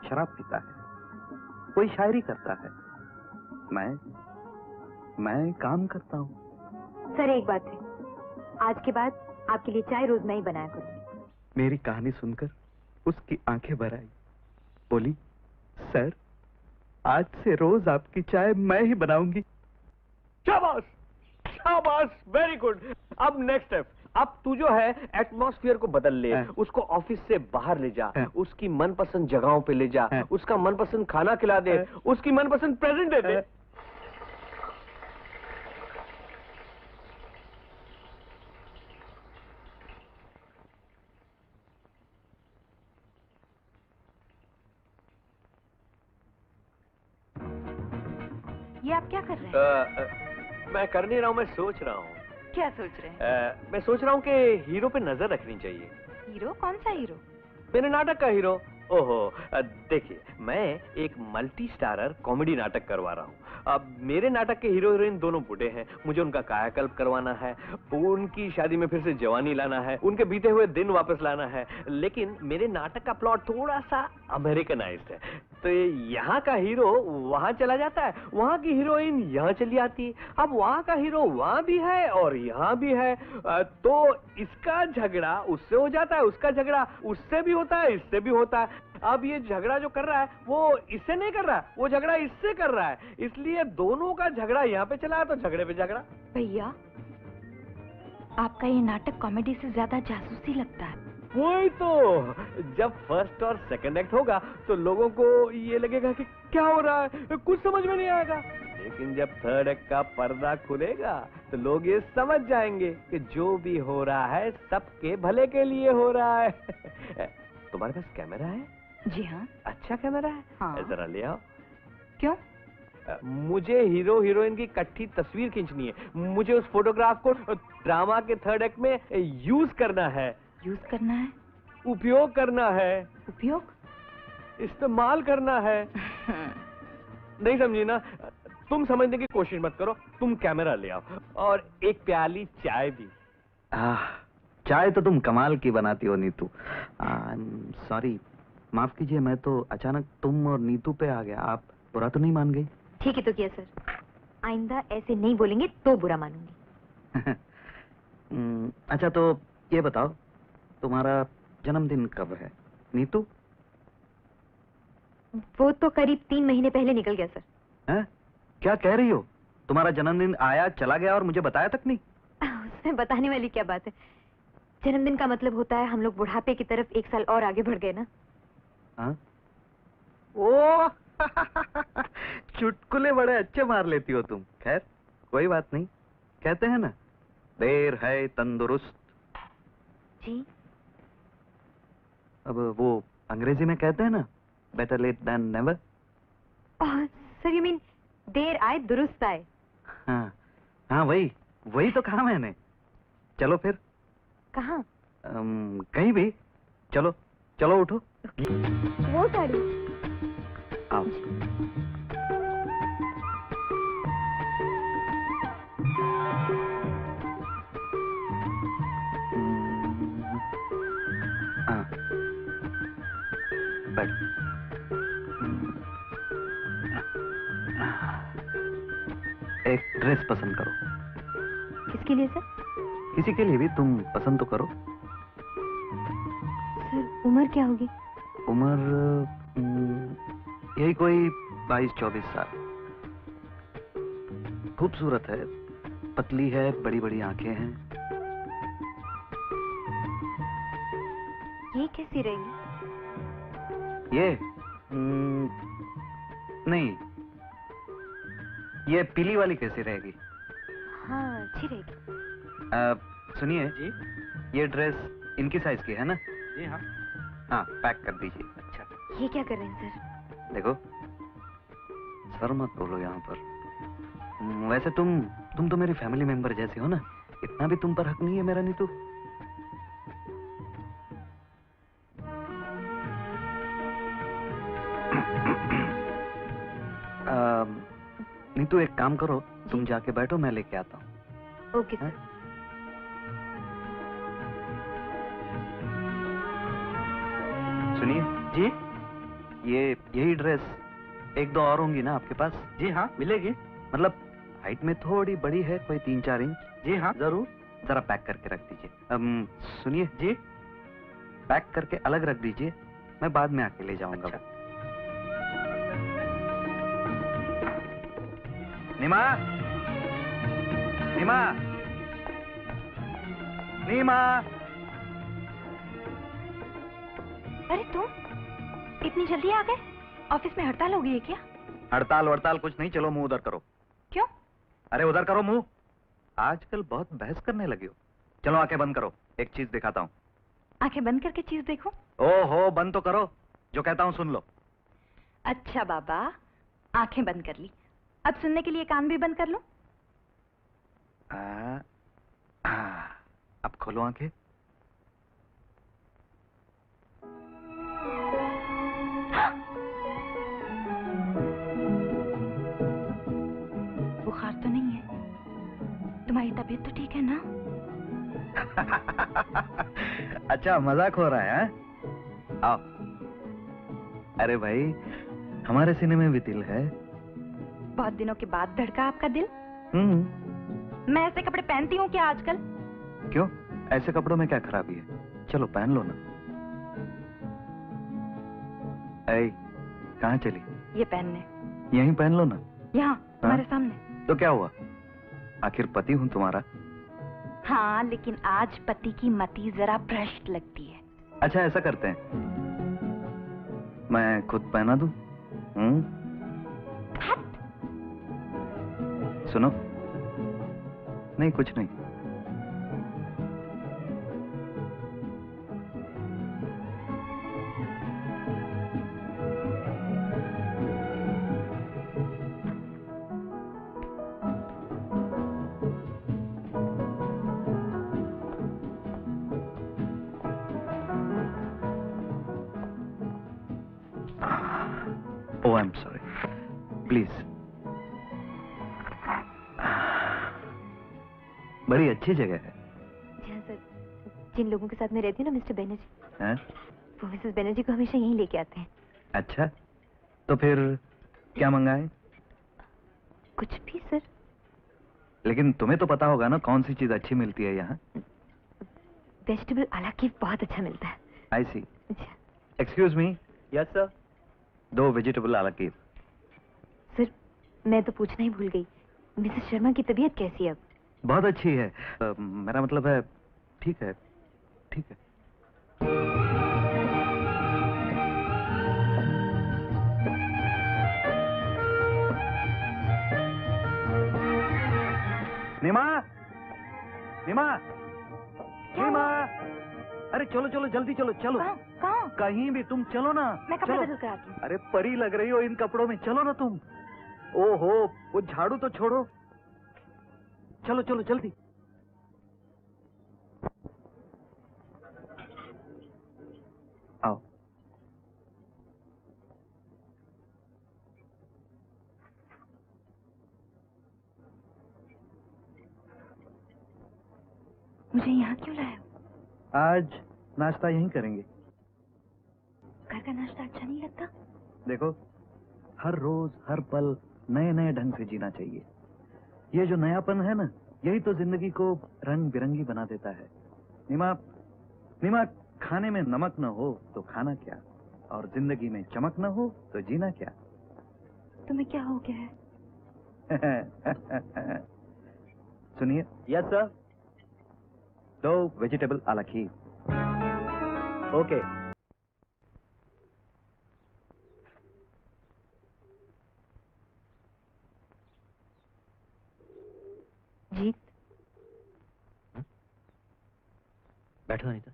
शराब पीता है, कोई शायरी करता है, मैं काम करता हूँ। सर एक बात है, आज के बाद आपके लिए चाय रोज मैं ही बनाया करूंगी। मेरी कहानी सुनकर उसकी आंखें भर आई, बोली सर आज से रोज आपकी चाय मैं ही बनाऊंगी। शाबाश, शाबाश, वेरी गुड। अब नेक्स्ट स्टेप, अब तू जो है एटमॉस्फेयर को बदल ले, उसको ऑफिस से बाहर ले जा, उसकी मनपसंद जगहों पे ले जा, उसका मनपसंद खाना खिला दे, उसकी मनपसंद प्रेजेंट दे दे। ये आप क्या कर रहे हैं? मैं कर नहीं रहा हूँ, मैं सोच रहा हूँ। क्या सोच रहे हैं? मैं सोच रहा हूँ कि हीरो पे नजर रखनी चाहिए। हीरो? कौन सा हीरो? मेरे नाटक का हीरो। ओहो, देखिए, मैं एक मल्टी स्टारर कॉमेडी नाटक करवा रहा हूँ। अब मेरे नाटक के हीरो हीरोइन दोनों बूढ़े हैं, मुझे उनका कायाकल्प करवाना है, उनकी शादी में फिर से जवानी लाना है, उनके बीते हुए दिन वापस लाना है। लेकिन मेरे नाटक का प्लॉट थोड़ा सा अमेरिकनाइज्ड है, तो यहाँ का हीरो वहाँ चला जाता है, वहाँ की हीरोइन यहाँ चली आती है। अब वहाँ का हीरो वहाँ भी है और यहाँ भी है, तो इसका झगड़ा उससे हो जाता है, उसका झगड़ा उससे भी होता है, इससे भी होता है। अब ये झगड़ा जो कर रहा है वो इससे नहीं कर रहा है, वो झगड़ा इससे कर रहा है, इसलिए दोनों का झगड़ा यहाँ पे चला है, तो झगड़े पे झगड़ा। भैया, आपका ये नाटक कॉमेडी से ज्यादा जासूसी लगता है। वही तो, जब फर्स्ट और सेकंड एक्ट होगा तो लोगों को ये लगेगा कि क्या हो रहा है, कुछ समझ में नहीं आएगा। लेकिन जब थर्ड एक्ट का पर्दा खुलेगा तो लोग ये समझ जाएंगे कि जो भी हो रहा है सबके भले के लिए हो रहा है। तुम्हारे पास कैमरा है? जी हाँ। अच्छा कैमरा है? हाँ। जरा ले आओ। क्यों? मुझे हीरो हीरोइन की इकट्ठी तस्वीर खींचनी है, मुझे उस फोटोग्राफ को ड्रामा के थर्ड एक्ट में यूज करना है। यूज करना है? उपयोग करना है। उपयोग? इस्तेमाल करना है। नहीं समझी ना? तुम समझने की कोशिश मत करो, तुम कैमरा ले आओ और एक प्याली चाय भी। चाय तो तुम कमाल की बनाती हो नीतू। सॉरी, माफ कीजिए, मैं तो अचानक तुम और नीतू पे आ गया। आप बुरा तो नहीं मान गई? ठीक है तो किया सर, आइंदा ऐसे नहीं बोलेंगे तो बुरा मानूंगी। अच्छा तो ये बताओ, तुम्हारा जन्मदिन कब है नीतू? वो तो करीब 3 महीने पहले निकल गया सर। हैं? क्या कह रही हो? तुम्हारा जन्मदिन आया चला गया और मुझे बताया तक नहीं? उसमें बताने वाली क्या बात है? जन्मदिन का मतलब होता है हम लोग बुढ़ापे की तरफ 1 साल और आगे बढ़ गए ना। हाँ? ओ चुटकुले बड़े अच्छे मार लेती हो तुम। खैर कोई बात नहीं, कहते हैं ना, देर है तंदुरुस्त। जी? अब वो अंग्रेजी में कहते हैं ना, better late than never. Sir you mean देर आए दुरुस्त आए? हाँ हाँ, वही तो कहा मैंने। चलो फिर। कहाँ? कहीं भी। चलो चलो, उठो। वो गाड़ी। आओ। हाँ, बैठ। एक ड्रेस पसंद करो। किसके लिए सर? किसी के लिए भी, तुम पसंद तो करो। सर उम्र क्या होगी? उम्र यही कोई 22-24 साल। खूबसूरत है, पतली है, बड़ी बड़ी आंखें हैं। ये कैसी रहेगी? ये नहीं, ये पीली वाली कैसी रहेगी? हाँ अच्छी रहेगी। सुनिए जी ये ड्रेस इनकी साइज की है ना? जी हाँ। हाँ, पैक कर दीजिए। अच्छा, ये क्या कर रहे हैं सर? देखो, सर मत बोलो यहाँ पर। वैसे तुम तो मेरी फैमिली मेंबर जैसी हो ना, इतना भी तुम पर हक नहीं है मेरा नीतू। नीतू एक काम करो, तुम जाके बैठो, मैं लेके आता हूँ। Okay sir. सुनिए जी यही ड्रेस 1-2 और होंगी ना आपके पास? जी हाँ, मिलेगी। मतलब हाइट में थोड़ी बड़ी है, कोई 3-4 इंच। जी हाँ, जरूर। जरा पैक करके रख दीजिए। सुनिए जी, पैक करके अलग रख दीजिए, मैं बाद में आके ले जाऊंगा। अच्छा। निमा, नीमा, नीमा। अरे तुम इतनी जल्दी आ गए? ऑफिस में हड़ताल हो गई है क्या? हड़ताल वड़ताल कुछ नहीं, चलो मुंह उधर करो। क्यों? अरे उधर करो मुंह। आजकल बहुत बहस करने लगी हो। चलो आंखें बंद करो, एक चीज दिखाता हूँ। आंखें बंद करके चीज देखो। ओहो, बंद तो करो, जो कहता हूँ सुन लो। अच्छा बाबा, आंखें बंद कर ली, अब सुनने के लिए कान भी बंद कर लो। अब खोलो आंखें। बुखार तो नहीं है? तुम्हारी तबीयत तो ठीक है ना? अच्छा मजाक हो रहा है? आओ। अरे भाई, हमारे सीने में भी दिल है। बहुत दिनों के बाद धड़का आपका दिल? मैं ऐसे कपड़े पहनती हूँ क्या आजकल? क्यों, ऐसे कपड़ों में क्या खराबी है? चलो पहन लो ना। ऐ, कहाँ चली? ये पहनने। यहीं पहन लो ना। यहाँ तुम्हारे सामने। तो क्या हुआ, आखिर पति हूँ तुम्हारा। हाँ, लेकिन आज पति की मति जरा भ्रष्ट लगती है। अच्छा ऐसा करते हैं, मैं खुद पहना दूं? सुनो, नहीं कुछ नहीं। Oh, I'm sorry. Please. बड़ी अच्छी जगह है। जी हाँ सर, जिन लोगों के साथ मैं रहती हूँ ना, मिस्टर बनर्जी, हैं? वो मिसेस बनर्जी को हमेशा यहीं लेके आते हैं। अच्छा, तो फिर क्या मंगाए? कुछ भी सर। लेकिन तुम्हें तो पता होगा ना कौन सी चीज अच्छी मिलती है यहाँ। वेजिटेबल हालांकि बहुत अच्छा मिलता है। आई सी। अच्छा excuse me. Yes sir. 2 vegetable हालांकि। सर, मैं तो पूछना ही भूल गई, मिसेस शर्मा की तबीयत कैसी है अब? बहुत अच्छी है। मेरा मतलब है, ठीक है, ठीक है। नीमा, नीमा, नीमा, अरे चलो चलो जल्दी चलो, चलो। कहाँ? कहीं भी, तुम चलो ना। मैं कपड़े चलो। बदल कर आती हूँ। अरे परी लग रही हो इन कपड़ों में, चलो ना तुम। ओहो, वो झाड़ू तो छोड़ो, चलो चलो जल्दी। आओ। मुझे यहाँ क्यों लाए हो? आज नाश्ता यहीं करेंगे। घर का नाश्ता अच्छा नहीं लगता? देखो, हर रोज हर पल नए नए ढंग से जीना चाहिए। ये जो नयापन है ना, यही तो जिंदगी को रंग बिरंगी बना देता है। नीमा, नीमा, खाने में नमक न हो तो खाना क्या, और जिंदगी में चमक न हो तो जीना क्या। तुम्हें क्या हो गया है? सुनिए। Yes sir. 2 वेजिटेबल आ la खीर। ओके। जीत, बैठो अनीता।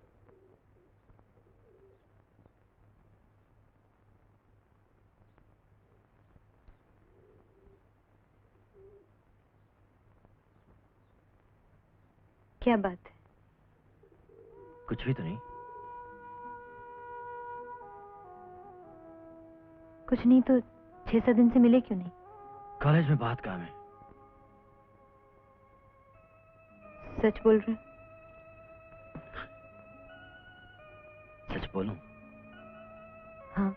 क्या बात है? कुछ भी तो नहीं। कुछ नहीं तो 6-7 दिन से मिले क्यों नहीं? कॉलेज में बात काम है। सच बोल रहे हो? सच बोलूं? हाँ।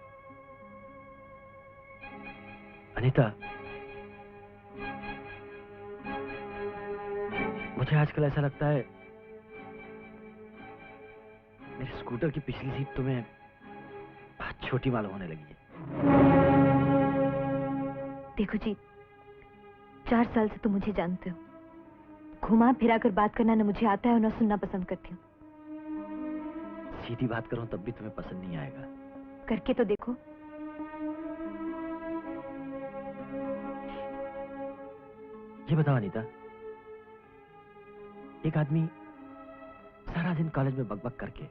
अनीता, मुझे आजकल ऐसा लगता है मेरे स्कूटर की पिछली सीट तुम्हें बहुत छोटी मालूम होने लगी है। देखो जी, 4 साल से तुम मुझे जानते हो। घुमा फिरा कर बात करना न मुझे आता है और न सुनना पसंद करती हूँ। सीधी बात करूं तब भी तुम्हें पसंद नहीं आएगा। करके तो देखो। ये बताओ अनीता, एक आदमी सारा दिन कॉलेज में बकबक करके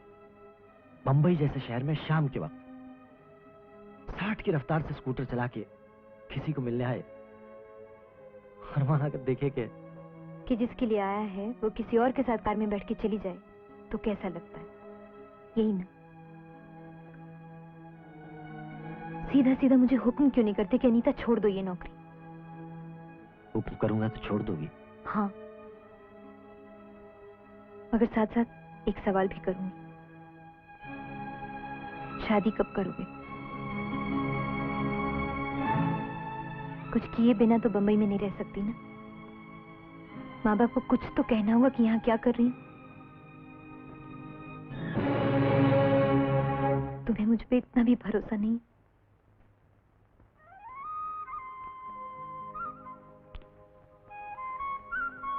बंबई जैसे शहर में शाम के वक्त 60 की रफ्तार से स्कूटर चला के किसी को मिलने आए और वहां आकर देखे कि जिसके लिए आया है वो किसी और के साथ कार में बैठ के चली जाए तो कैसा लगता है? यही ना। सीधा सीधा मुझे हुक्म क्यों नहीं करते कि अनीता छोड़ दो ये नौकरी? हुक्म करूंगा तो छोड़ दोगी? हाँ, मगर साथ साथ एक सवाल भी करूंगी। शादी कब करोगे? कुछ किए बिना तो बंबई में नहीं रह सकती ना। माँ बाप को कुछ तो कहना होगा कि यहाँ क्या कर रही हूं। तुम्हें मुझ पे इतना भी भरोसा नहीं?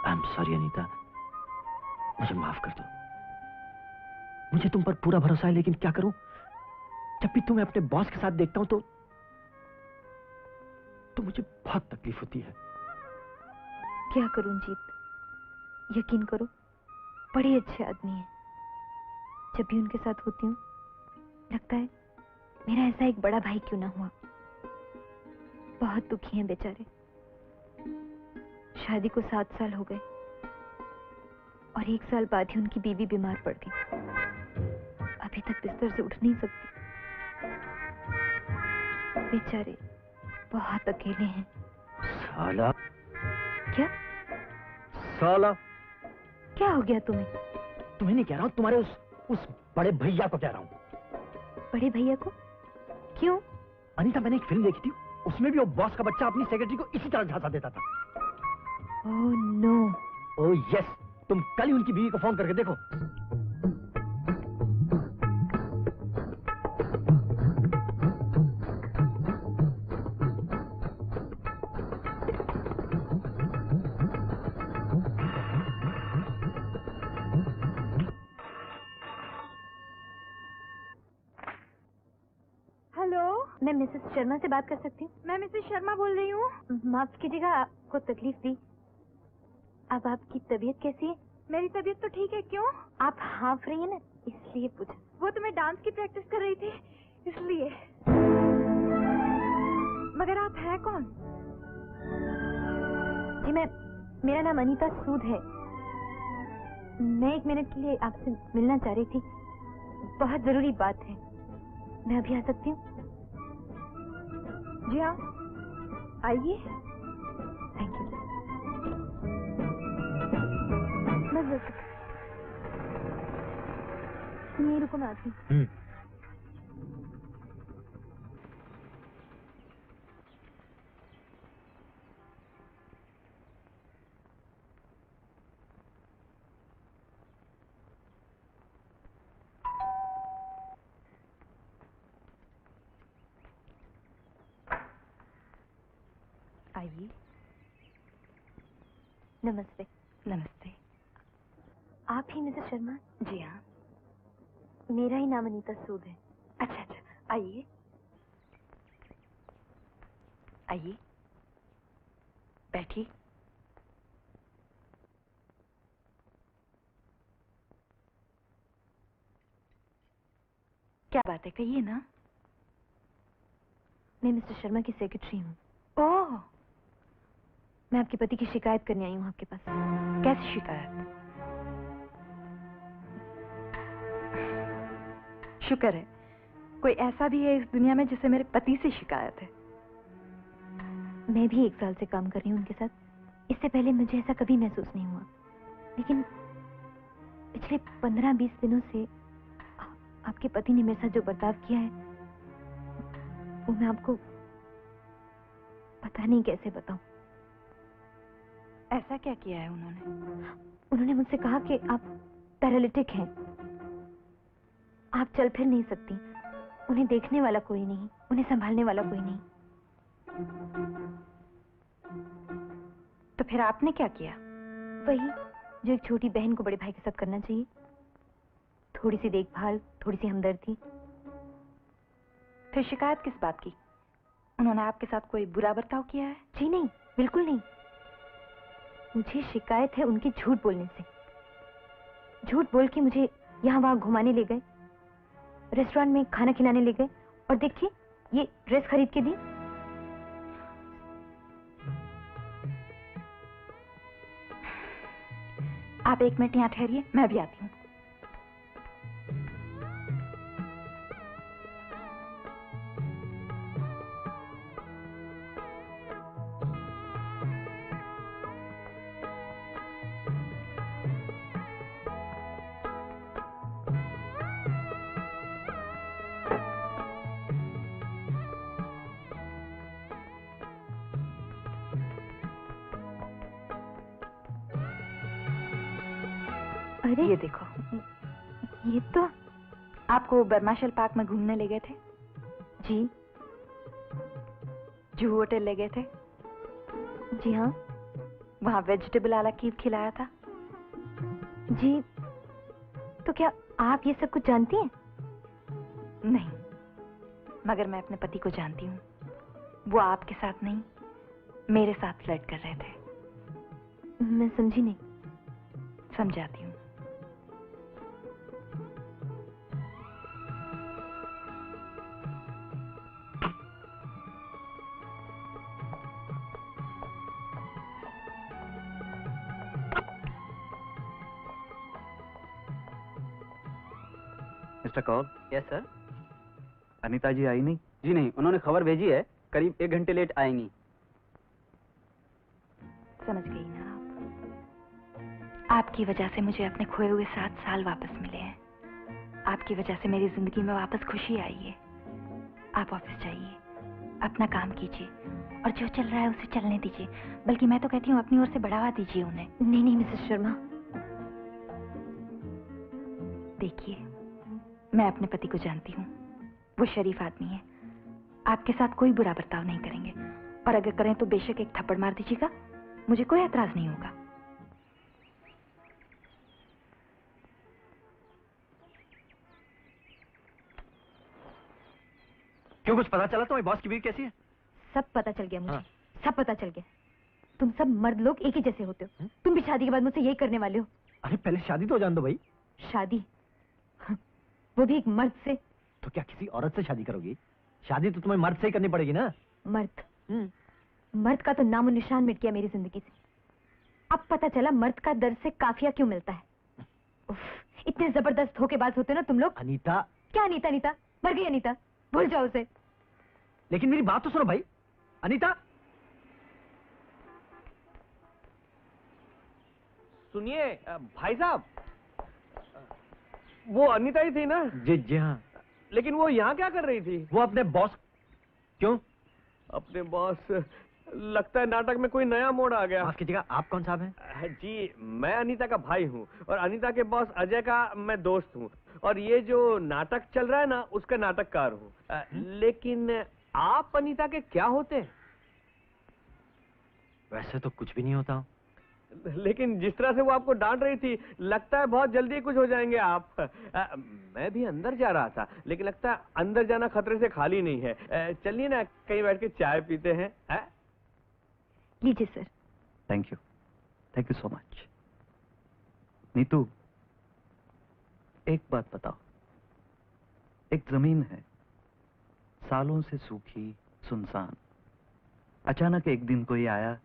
आई एम सॉरी अनीता, मुझे माफ कर दो। मुझे तुम पर पूरा भरोसा है, लेकिन क्या करूं, जब भी तुम्हें अपने बॉस के साथ देखता हूं तो मुझे बहुत तकलीफ होती है। क्या करूं जीत? यकीन करो, बड़े अच्छे आदमी हैं। जब भी उनके साथ होती हूँ लगता है मेरा ऐसा एक बड़ा भाई क्यों ना हुआ। बहुत दुखी हैं बेचारे। शादी को 7 साल हो गए और 1 साल बाद ही उनकी बीवी बीमार पड़ गई। अभी तक बिस्तर से उठ नहीं सकती। बेचारे बहुत अकेले हैं। साला। क्या? साला? क्या हो गया तुम्हें? तुम्हें नहीं कह रहा हूं, तुम्हारे उस बड़े भैया को कह रहा हूं। बड़े भैया को? क्यों? अनीता, मैंने एक फिल्म देखी थी, उसमें भी वो बॉस का बच्चा अपनी सेक्रेटरी को इसी तरह झांसा देता था। Oh no. ओह यस, तुम कल ही उनकी बीवी को फोन करके देखो। मैं मिसेस शर्मा से बात कर सकती हूँ? मैं मिसेस शर्मा बोल रही हूँ। माफ कीजिएगा, आपको तकलीफ दी। अब आपकी तबीयत कैसी है? मेरी तबीयत तो ठीक है। क्यों? आप हाँफ रही है ना, इसलिए पूछा। वो तो मैं डांस की प्रैक्टिस कर रही थी इसलिए। मगर आप हैं कौन? जी मेरा नाम अनीता सूद है। मैं 1 मिनट के लिए आपसे मिलना चाह रही थी। बहुत जरूरी बात है। मैं अभी आ सकती हूँ? जी हाँ, आइए। Thank you. यहीं रुको, मैं आती हूँ। आइए। नमस्ते। नमस्ते। आप ही मिसेस शर्मा? जी हाँ। मेरा ही नाम अनीता सूद है। अच्छा अच्छा, आइए आइए, बैठिए। क्या बात है, कहिए ना। मैं मिस्टर शर्मा की सेक्रेटरी हूँ। ओह, मैं आपके पति की शिकायत करने आई हूँ आपके पास। कैसी शिकायत? शुक्र है कोई ऐसा भी है इस दुनिया में जिसे मेरे पति से शिकायत है। मैं भी 1 साल से काम कर रही हूँ उनके साथ। इससे पहले मुझे ऐसा कभी महसूस नहीं हुआ, लेकिन पिछले 15-20 दिनों से आपके पति ने मेरे साथ जो बर्ताव किया है वो मैं आपको पता नहीं कैसे बताऊं। ऐसा क्या किया है उन्होंने? उन्होंने मुझसे कहा कि आप पैरालिटिक हैं, आप चल फिर नहीं सकती, उन्हें देखने वाला कोई नहीं, उन्हें संभालने वाला कोई नहीं। तो फिर आपने क्या किया? वही जो एक छोटी बहन को बड़े भाई के साथ करना चाहिए, थोड़ी सी देखभाल, थोड़ी सी हमदर्दी। फिर शिकायत किस बात की? उन्होंने आपके साथ कोई बुरा बर्ताव किया है? जी नहीं, बिल्कुल नहीं। मुझे शिकायत है उनके झूठ बोलने से। झूठ बोल के मुझे यहाँ वहां घुमाने ले गए, रेस्टोरेंट में खाना खिलाने ले गए, और देखिए ये ड्रेस खरीद के दी। आप 1 मिनट यहाँ ठहरिए, मैं भी आती हूँ। अरे ये देखो, ये तो आपको बर्माशल पार्क में घूमने ले गए थे, जी जूहू होटल ले गए थे, जी हाँ वहाँ वेजिटेबल आला कीव खिलाया था। जी। तो क्या आप ये सब कुछ जानती हैं? नहीं, मगर मैं अपने पति को जानती हूँ। वो आपके साथ नहीं, मेरे साथ फ्लर्ट कर रहे थे। मैं समझी नहीं। समझाती हूँ। Mr Kaul, yes sir. Anita ji आई नहीं? जी नहीं, उन्होंने खबर भेजी है, करीब 1 घंटे लेट आएंगी। समझ गई ना आप? आपकी वजह से मुझे अपने खोए हुए 7 साल वापस मिले हैं। आपकी वजह से मेरी जिंदगी में वापस खुशी आई है। आप ऑफिस जाइए, अपना काम कीजिए, और जो चल रहा है उसे चलने दीजिए। बल्कि मैं तो कहती हूँ अपनी ओर से बढ़ावा दीजिए उन्हें। नहीं नहीं मिसेस शर्मा। देखिए, मैं अपने पति को जानती हूँ, वो शरीफ आदमी है। आपके साथ कोई बुरा बर्ताव नहीं करेंगे, और अगर करें तो बेशक एक थप्पड़ मार दीजिएगा, मुझे कोई एतराज नहीं होगा। क्यों, कुछ पता चला तुम्हारी बॉस की बीवी कैसी है? सब पता चल गया मुझे। हाँ। सब पता चल गया। तुम सब मर्द लोग एक ही जैसे होते हो। तुम भी शादी के बाद मुझसे यही करने वाले हो। अरे पहले शादी तो जान दो भाई। शादी? हाँ, वो भी एक मर्द से। तो क्या किसी औरत से शादी करोगी? शादी तो तुम्हें मर्द से ही करनी पड़ेगी ना। मर्द? मर्द का तो नामो निशान मिट गया मेरी जिंदगी से। अब पता चला मर्द का दर्द से काफिया क्यों मिलता है। उफ, इतने जबरदस्त धोखेबाज होते हो ना तुम लोग। अनीता। क्या अनीता? अनीता मर गई। अनीता भूल जाओ उसे। लेकिन मेरी बात तो सुनो भाई। अनीता, सुनिए भाई साहब, वो अनीता ही थी ना? जी जी हाँ। लेकिन वो यहाँ क्या कर रही थी? वो अपने बॉस। क्यों? अपने बॉस? लगता है नाटक में कोई नया मोड़ आ गया। माफ कीजिएगा, आप कौन साहब हैं? जी, मैं अनीता का भाई हूँ, और अनीता के बॉस अजय का मैं दोस्त हूँ, और ये जो नाटक चल रहा है ना, उसका नाटककार हूँ। लेकिन आप अनीता के क्या होते हैं? वैसे तो कुछ भी नहीं होता हूँ। लेकिन जिस तरह से वो आपको डांट रही थी, लगता है बहुत जल्दी कुछ हो जाएंगे आप। मैं भी अंदर जा रहा था, लेकिन लगता है अंदर जाना खतरे से खाली नहीं है। चलिए ना, कहीं बैठ के चाय पीते हैं। लीजिए sir. Thank you so much. Neetu, एक बात बताओ। एक जमीन है, सालों से सूखी, सुनसान। अचानक एक दिन कोई आया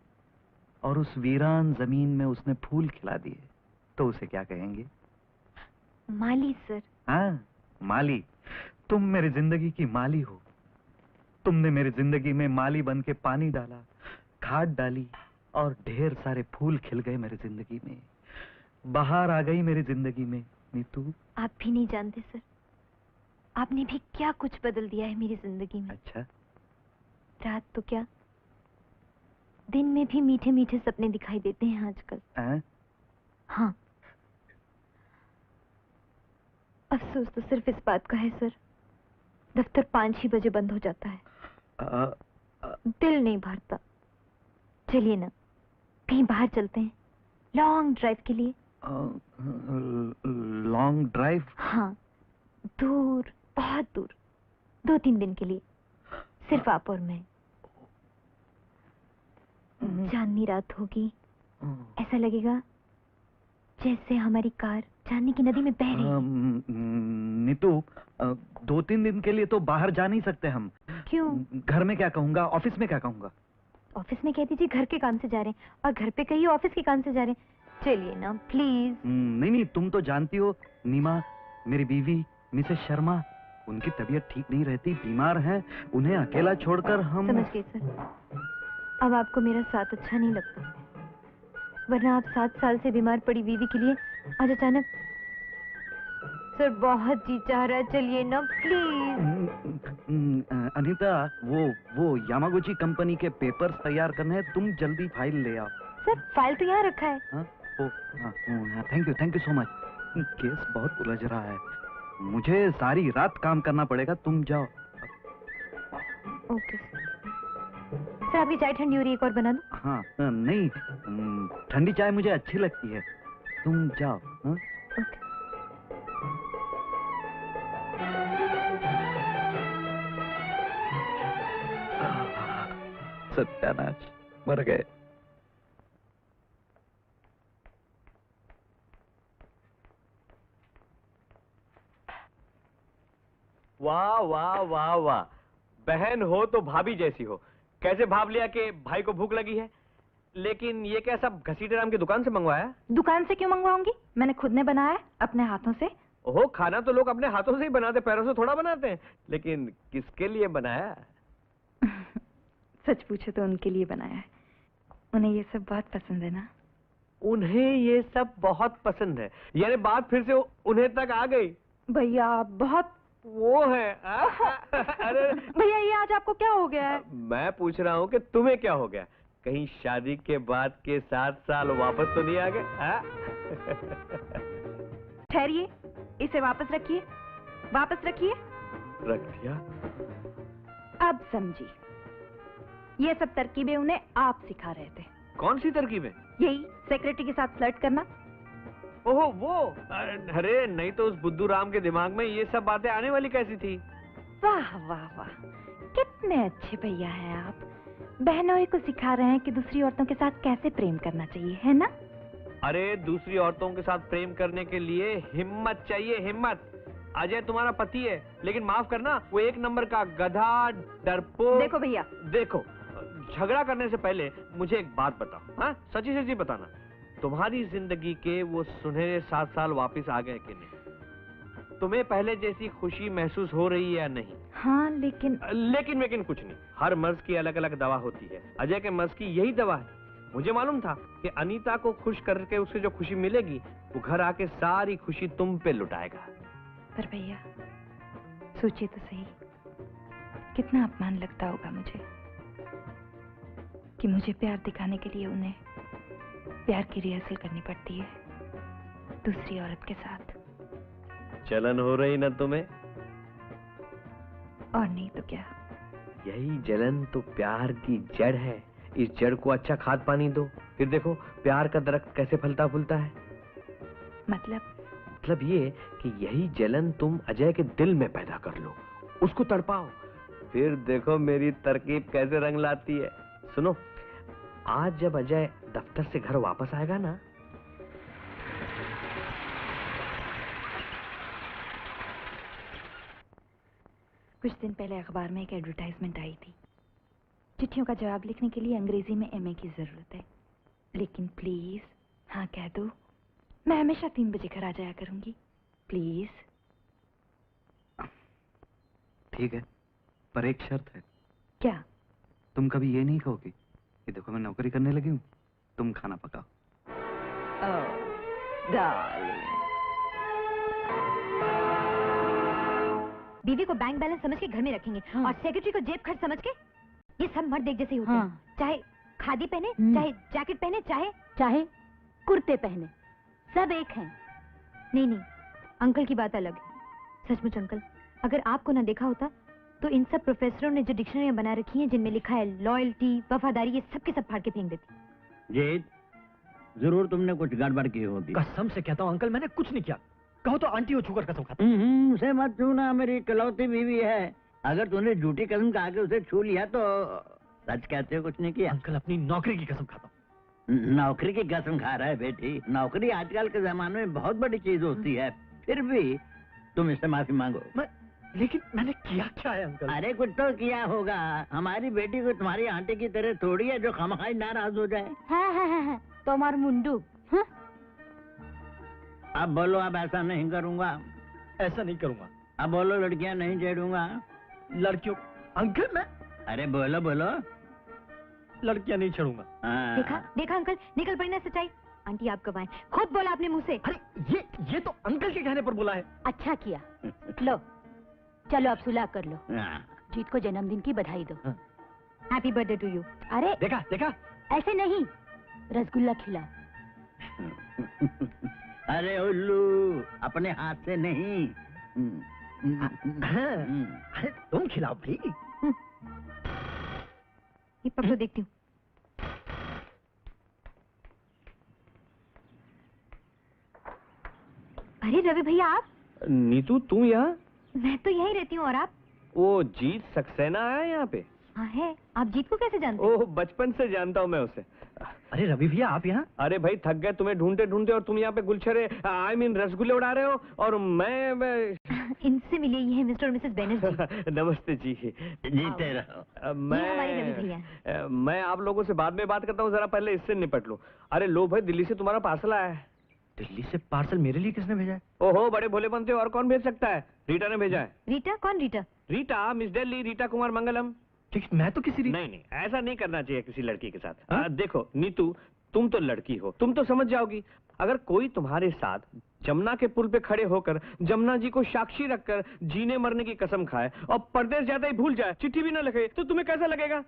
और उस वीरान जमीन में उसने फूल खिला दिए, तो उसे क्या कहेंगे? माली सर। हाँ, माली। तुम मेरी जिंदगी की माली हो। तुमने मेरी जिंदगी में माली बन के पानी डाला, खाद डाली, और ढेर सारे फूल खिल गए मेरी जिंदगी में। बहार आ गई मेरी जिंदगी में। नीतू, आप भी नहीं जानते सर, आपने भी क्या कुछ बदल दिया है मेरी जिंदगी में। अच्छा? रात तो क्या, दिन में भी मीठे मीठे सपने दिखाई देते हैं आजकल। हाँ। अफसोस तो सिर्फ इस बात का है सर, दफ्तर 5 ही बजे बंद हो जाता है। दिल नहीं भरता। चलिए ना, कहीं बाहर चलते हैं, लॉन्ग ड्राइव के लिए। Long drive? हाँ, दूर, बहुत दूर, 2-3 दिन के लिए, सिर्फ आप और मैं। चांदनी रात होगी, ऐसा लगेगा जैसे हमारी कार चांदनी की नदी में बह रही है। नीतू, 2-3 दिन के लिए तो बाहर जा नहीं सकते हम। क्यों? घर में क्या कहूँगा, ऑफिस में क्या कहूँगा? ऑफिस में कह दीजिए घर के काम से जा रहे हैं, और घर पे कहिए ऑफिस के काम से जा रहे हैं। चलिए ना प्लीज। नहीं नहीं, तुम तो जानती हो नीमा, मेरी बीवी मिसेस शर्मा, उनकी तबीयत ठीक नहीं रहती, बीमार हैं, उन्हें अकेला छोड़कर हम। समझ गए सर, अब आपको मेरा साथ अच्छा नहीं लगता, वरना आप 7 साल से बीमार पड़ी बीवी के लिए आज अचानक। सर बहुत जी चाह रहा है, चलिए ना प्लीज। अनीता, वो यामागुची कंपनी के पेपर्स तैयार करने हैं, तुम जल्दी फाइल ले आओ। सर फाइल तो यहाँ रखा है। हाँ? Thank you so much. Case बहुत उलझ रहा है, मुझे सारी रात काम करना पड़ेगा, तुम जाओ। ओके सर, आपकी चाय ठंडी हो रही है, एक और बना दूं? हाँ नहीं, ठंडी चाय मुझे अच्छी लगती है, तुम जाओ। हाँ? ओके। सत्यानाश, मर गए। वाह वाह वाह वाह, बहन हो तो भाभी जैसी हो। कैसे भाप लिया कि भाई को भूख लगी है। लेकिन ये क्या सब घसीटे राम की दुकान से मंगवाया? दुकान से क्यों मंगवाऊंगी, मैंने खुद ने बनाया अपने हाथों से। ओहो, खाना तो लोग अपने हाथों से ही बनाते, पैरों से थोड़ा बनाते हैं। लेकिन किसके लिए बनाया? सच पूछो तो उनके लिए बनाया है, उन्हें ये सब बहुत पसंद है ना। उन्हें ये सब बहुत पसंद है, यानी बात फिर से उन्हें तक आ गई। भैया आप बहुत वो है। अरे भैया ये आज आपको क्या हो गया है? मैं पूछ रहा हूँ कि तुम्हें क्या हो गया, कहीं शादी के बाद के 7 साल वापस तो नहीं आ गए? ठहरिए, इसे वापस रखिए, वापस रखिए। रख दिया। अब समझी, ये सब तरकीबें उन्हें आप सिखा रहे थे। कौन सी तरकीबें? यही सेक्रेटरी के साथ फ्लर्ट करना। ओहो वो, अरे नहीं तो उस बुद्धू राम के दिमाग में ये सब बातें आने वाली कैसी थी? वाह वाह वाह, कितने अच्छे भैया हैं आप, बहनों ही को सिखा रहे हैं कि दूसरी औरतों के साथ कैसे प्रेम करना चाहिए, है ना? अरे दूसरी औरतों के साथ प्रेम करने के लिए हिम्मत चाहिए, हिम्मत। अजय तुम्हारा पति है, लेकिन माफ करना वो 1 नंबर का गधा, डरपोक। देखो भैया, देखो, झगड़ा करने से पहले मुझे एक बात बताओ, हाँ सच्ची सच्ची बताना, तुम्हारी जिंदगी के वो सुनहरे 7 साल वापस आ गए कि नहीं? तुम्हें पहले जैसी खुशी महसूस हो रही है या नहीं? हाँ लेकिन लेकिन कुछ नहीं, हर मर्ज की अलग अलग दवा होती है। अजय के मर्ज की यही दवा है। मुझे मालूम था कि अनीता को खुश करके उसे जो खुशी मिलेगी, वो घर आके सारी खुशी तुम पे लुटाएगा। पर भैया सोचिए तो सही, कितना अपमान लगता होगा मुझे कि मुझे प्यार दिखाने के लिए उन्हें प्यार की रिहर्सल करनी पड़ती है दूसरी औरत के साथ। जलन हो रही ना तुम्हें? और नहीं तो क्या। यही जलन तो प्यार की जड़ है। इस जड़ को अच्छा खाद पानी दो, फिर देखो प्यार का दरख्त कैसे फलता फूलता है। मतलब ये कि यही जलन तुम अजय के दिल में पैदा कर लो, उसको तड़पाओ, फिर देखो मेरी तरकीब कैसे रंग लाती है। सुनो, आज जब अजय दफ्तर से घर वापस आएगा ना, कुछ दिन पहले अखबार में एक एडवर्टाइजमेंट आई थी, चिट्ठियों का जवाब लिखने के लिए अंग्रेजी में एमए की जरूरत है, लेकिन प्लीज हाँ कह दो, मैं हमेशा 3 बजे घर आ जाया करूंगी, प्लीज। ठीक है, पर एक शर्त है। क्या? तुम कभी ये नहीं कहोगी कि देखो मैं नौकरी करने लगी हूँ, तुम खाना पकाओ। बीवी को बैंक बैलेंस समझ के घर में रखेंगे, हाँ। और सेक्रेटरी को जेब खर्च समझ के। ये सब मर्द एक जैसे ही होते हैं, हाँ। चाहे खादी पहने, चाहे जैकेट पहने, चाहे कुर्ते पहने, सब एक हैं। नहीं, अंकल की बात अलग है। सचमुच अंकल, अगर आपको ना देखा होता तो इन सब प्रोफेसरों ने जो डिक्शनरियां बना रखी हैं जिनमें लिखा है लॉयल्टी, वफादारी, ये सब के सब फाड़ के फेंक देती। जीत, जरूर तुमने कुछ गड़बड़ की होगी। कसम से कहता हूँ अंकल, मैंने कुछ नहीं किया। कहो तो आंटी हो छूकर कसम खाता। उसे मत छूना, मेरी इकलौती बीवी है। अगर तूने झूठी कसम खा के उसे छू लिया तो सच कहते हो कुछ नहीं किया। अंकल अपनी नौकरी की कसम खाता हूँ। नौकरी की कसम खा रहा है बेटी? नौकरी आजकल के जमाने में बहुत बड़ी चीज होती है, फिर भी तुम इससे माफी मांगो। लेकिन मैंने किया क्या है अंकल? अरे कुछ तो किया होगा। हमारी बेटी को तुम्हारी आंटी की तरह थोड़ी है जो खामखाई नाराज हो जाए। हाँ, तुम्हार मुंडू। हाँ? अब बोलो, अब ऐसा नहीं करूंगा। ऐसा नहीं करूंगा। अब बोलो, लड़कियां नहीं छेड़ूंगा। लड़कियों? अंकल मैं? अरे बोलो बोलो। लड़कियां नहीं छेड़ूंगा। देखा अंकल, निकल पड़ी ना सच्चाई। आंटी आप गवाएं, खुद बोला आपने मुंह से। अरे ये तो अंकल के कहने पर बोला है। अच्छा किया। लो चलो अब सुलह कर लो। जीत को जन्मदिन की बधाई दो। Happy birthday to you. अरे देखा ऐसे नहीं, रसगुल्ला खिला। अरे उल्लू, अपने हाथ से नहीं। अरे तुम खिलाओ भाई। ये पकड़ो, देखती हूँ। अरे रवि भैया आप? नीतू तू यहाँ? मैं तो यहीं रहती हूँ। और आप? वो जीत सक्सेना आया यहाँ पे? हाँ है। आप जीत को कैसे जानते? ओह, बचपन से जानता हूँ मैं उसे। अरे रवि भैया आप यहाँ? अरे भाई थक गए तुम्हें ढूंढते ढूंढते, और तुम यहाँ पे गुलछरे I mean रसगुल्ले उड़ा रहे हो, और मैं इनसे मिलिए, ये है मिस्टर और मिसेस बैनर्जी। नमस्ते जी। जीते रहो। ये हमारे रवि भैया। मैं आप लोगों से बाद में बात करता हूँ, जरा पहले इससे निपट लो। अरे लो भाई, दिल्ली से तुम्हारा पार्सल आया है। दिल्ली से पार्सल मेरे लिए किसने भेजा है? ओहो, बड़े भोले बनते हो, और कौन भेज सकता है? रीटा ने भेजा है। रीटा? कौन रीटा? रीटा, मिस दिल्ली, रीटा कुमार मंगलम। लेकिन मैं तो किसी नहीं, ऐसा नहीं करना चाहिए किसी लड़की के साथ। देखो नीतू, तुम तो लड़की हो, तुम तो समझ जाओगी। अगर कोई तुम्हारे साथ जमुना के पुल पे खड़े होकर जमुना जी को साक्षी रखकर जीने मरने की कसम खाए और परदेश जाते ही भूल जाए, चिट्ठी भी ना लिखे, तो तुम्हें कैसा लगेगा?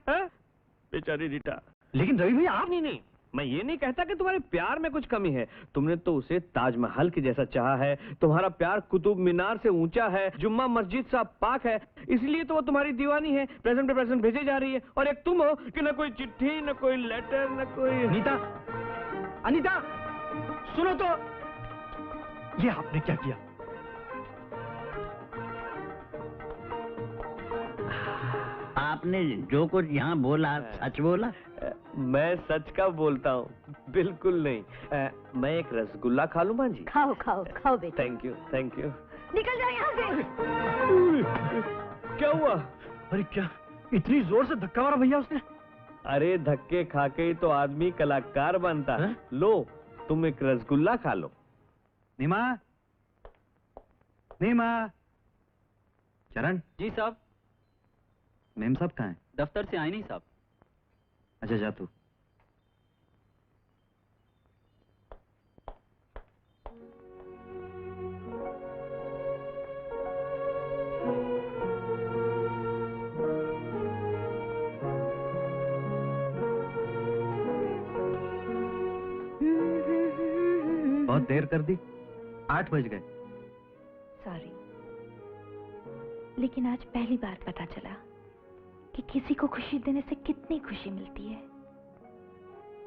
बेचारी रीटा। लेकिन रवि भैया आप? नहीं, मैं ये नहीं कहता कि तुम्हारे प्यार में कुछ कमी है। तुमने तो उसे ताजमहल के जैसा चाहा है, तुम्हारा प्यार कुतुब मीनार से ऊंचा है, जुम्मा मस्जिद सा पाक है, इसलिए तो वो तुम्हारी दीवानी है। प्रेजेंट पे प्रेजेंट भेजे जा रही है, और एक तुम हो कि न कोई चिट्ठी, न कोई लेटर, न कोई। अनीता सुनो तो, ये आपने क्या किया? आपने जो कुछ यहाँ बोला सच बोला? मैं सच का बोलता हूँ, बिल्कुल नहीं। मैं एक रसगुल्ला खा लूँ माँ जी? खाओ खाओ खाओ बेटा। Thank you. निकल जाओ यहाँ से। क्या हुआ? अरे क्या इतनी जोर से धक्का मारा भैया उसने? अरे धक्के खा के ही तो आदमी कलाकार बनता है। लो तुम एक रसगुल्ला खा लो। नीमा, चरण जी साहब। मेम साहब कहाँ हैं? दफ्तर से आए नहीं साहब। अच्छा जा तू। बहुत देर कर दी, 8 बज गए। सॉरी, लेकिन आज पहली बार पता चला कि किसी को खुशी देने से कितनी खुशी मिलती है।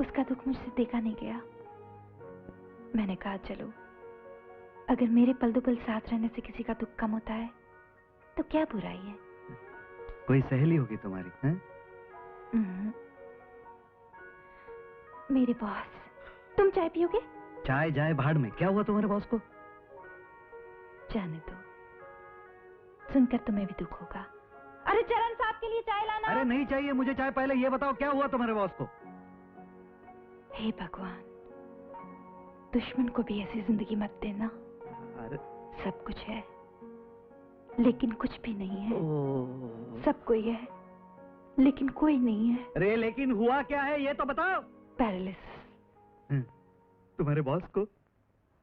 उसका दुख मुझसे देखा नहीं गया। मैंने कहा चलो, अगर मेरे पल दो पल साथ रहने से किसी का दुख कम होता है तो क्या बुराई है। कोई सहेली होगी तुम्हारी? हैं? मेरे बॉस। तुम चाय पियोगे? चाय जाए भाड़ में, क्या हुआ तुम्हारे बॉस को? जाने दो, सुनकर तुम्हें भी दुख होगा। अरे चरण साहब के लिए चाय लाना। अरे नहीं चाहिए मुझे चाय, पहले ये बताओ क्या हुआ तुम्हारे बॉस को? हे भगवान, दुश्मन को भी ऐसी जिंदगी मत देना। अरे सब कुछ है लेकिन कुछ भी नहीं है। सब कोई है लेकिन कोई नहीं है। अरे लेकिन हुआ क्या है ये तो बताओ। पैरालिसिस। तुम्हारे बॉस को?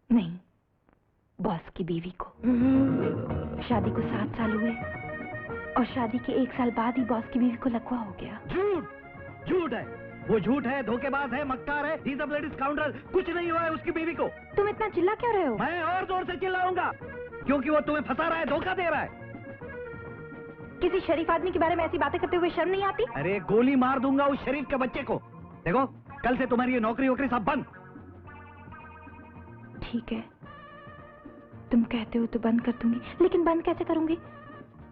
नहीं, बॉस की बीवी को। शादी को 7 साल हुए और शादी के 1 साल बाद ही बॉस की बीवी को लकवा हो गया। झूठ है, वो झूठ है, धोखेबाज है, मक्कार है, he's a bloody scoundrel। कुछ नहीं हुआ है उसकी बीवी को। तुम इतना चिल्ला क्यों रहे हो? मैं और जोर से चिल्लाऊंगा क्योंकि वो तुम्हें फंसा रहा है, धोखा दे रहा है। किसी शरीफ आदमी के बारे में ऐसी बातें करते हुए शर्म नहीं आती? अरे गोली मार दूंगा उस शरीफ के बच्चे को। देखो कल से तुम्हारी ये नौकरी वोकरी सब बंद। ठीक है, तुम कहते हो तो बंद कर दूंगी, लेकिन बंद कैसे करूंगी?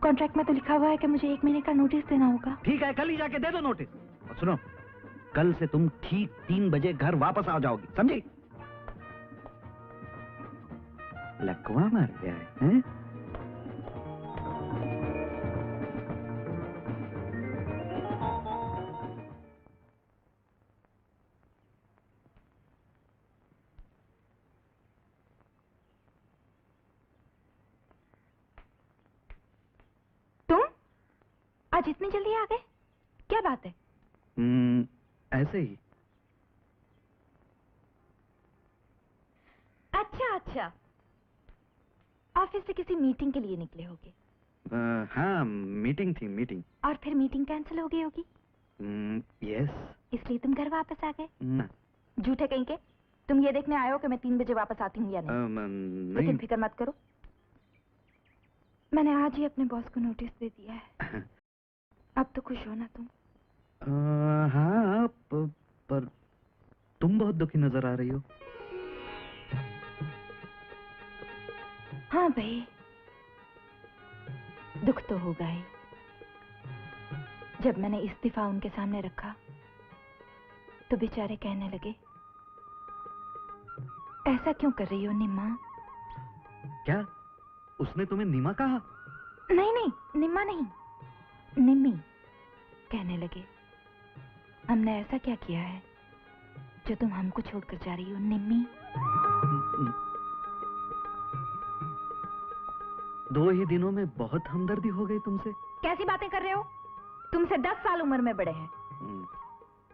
कॉन्ट्रैक्ट में तो लिखा हुआ है कि मुझे 1 महीने का नोटिस देना होगा। ठीक है, कल ही जाके दे दो नोटिस। और सुनो, कल से तुम ठीक 3 बजे घर वापस आ जाओगी, समझी? लकवा मार गया है? तुम आज इतनी जल्दी आ गए, क्या बात है? ऐसे ही। अच्छा अच्छा, ऑफिस से किसी मीटिंग के लिए निकले होगे? हाँ, मीटिंग थी, मीटिंग। और फिर मीटिंग कैंसिल हो गई होगी, यस। इसलिए तुम घर वापस आ गए? ना। झूठे कहीं के। तुम ये देखने आए हो कि मैं 3 बजे वापस आती हूँ या नहीं? नहीं। लेकिन फिक्र मत करो, मैंने आज ही अपने बॉस को नोटिस दे दिया है। अब तो खुश हो ना तुम? हाँ, पर तुम बहुत दुखी नजर आ रही हो। हाँ भाई, दुख तो होगा ही। जब मैंने इस्तीफा उनके सामने रखा तो बेचारे कहने लगे, ऐसा क्यों कर रही हो निम्मा? क्या उसने तुम्हें निमा कहा? नहीं नहीं, निम्मा नहीं, निम्मी कहने लगे। हमने ऐसा क्या किया है जो तुम हमको छोड़कर जा रही हो निम्मी? 2 ही दिनों में बहुत हमदर्दी हो गई तुमसे। कैसी बातें कर रहे हो? तुमसे 10 साल उम्र में बड़े हैं,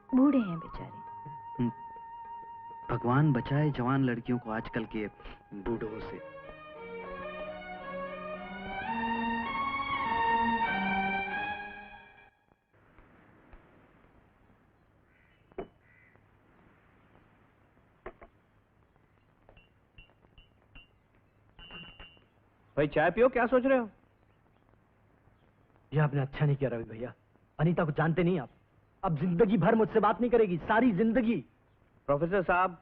बूढ़े हैं बेचारे। भगवान बचाए जवान लड़कियों को आजकल के बूढ़ों से। भाई चाय पियो, क्या सोच रहे हो? ये आपने अच्छा नहीं किया रवि भैया। अनीता को जानते नहीं आप, अब जिंदगी भर मुझसे बात नहीं करेगी, सारी जिंदगी। प्रोफेसर साहब,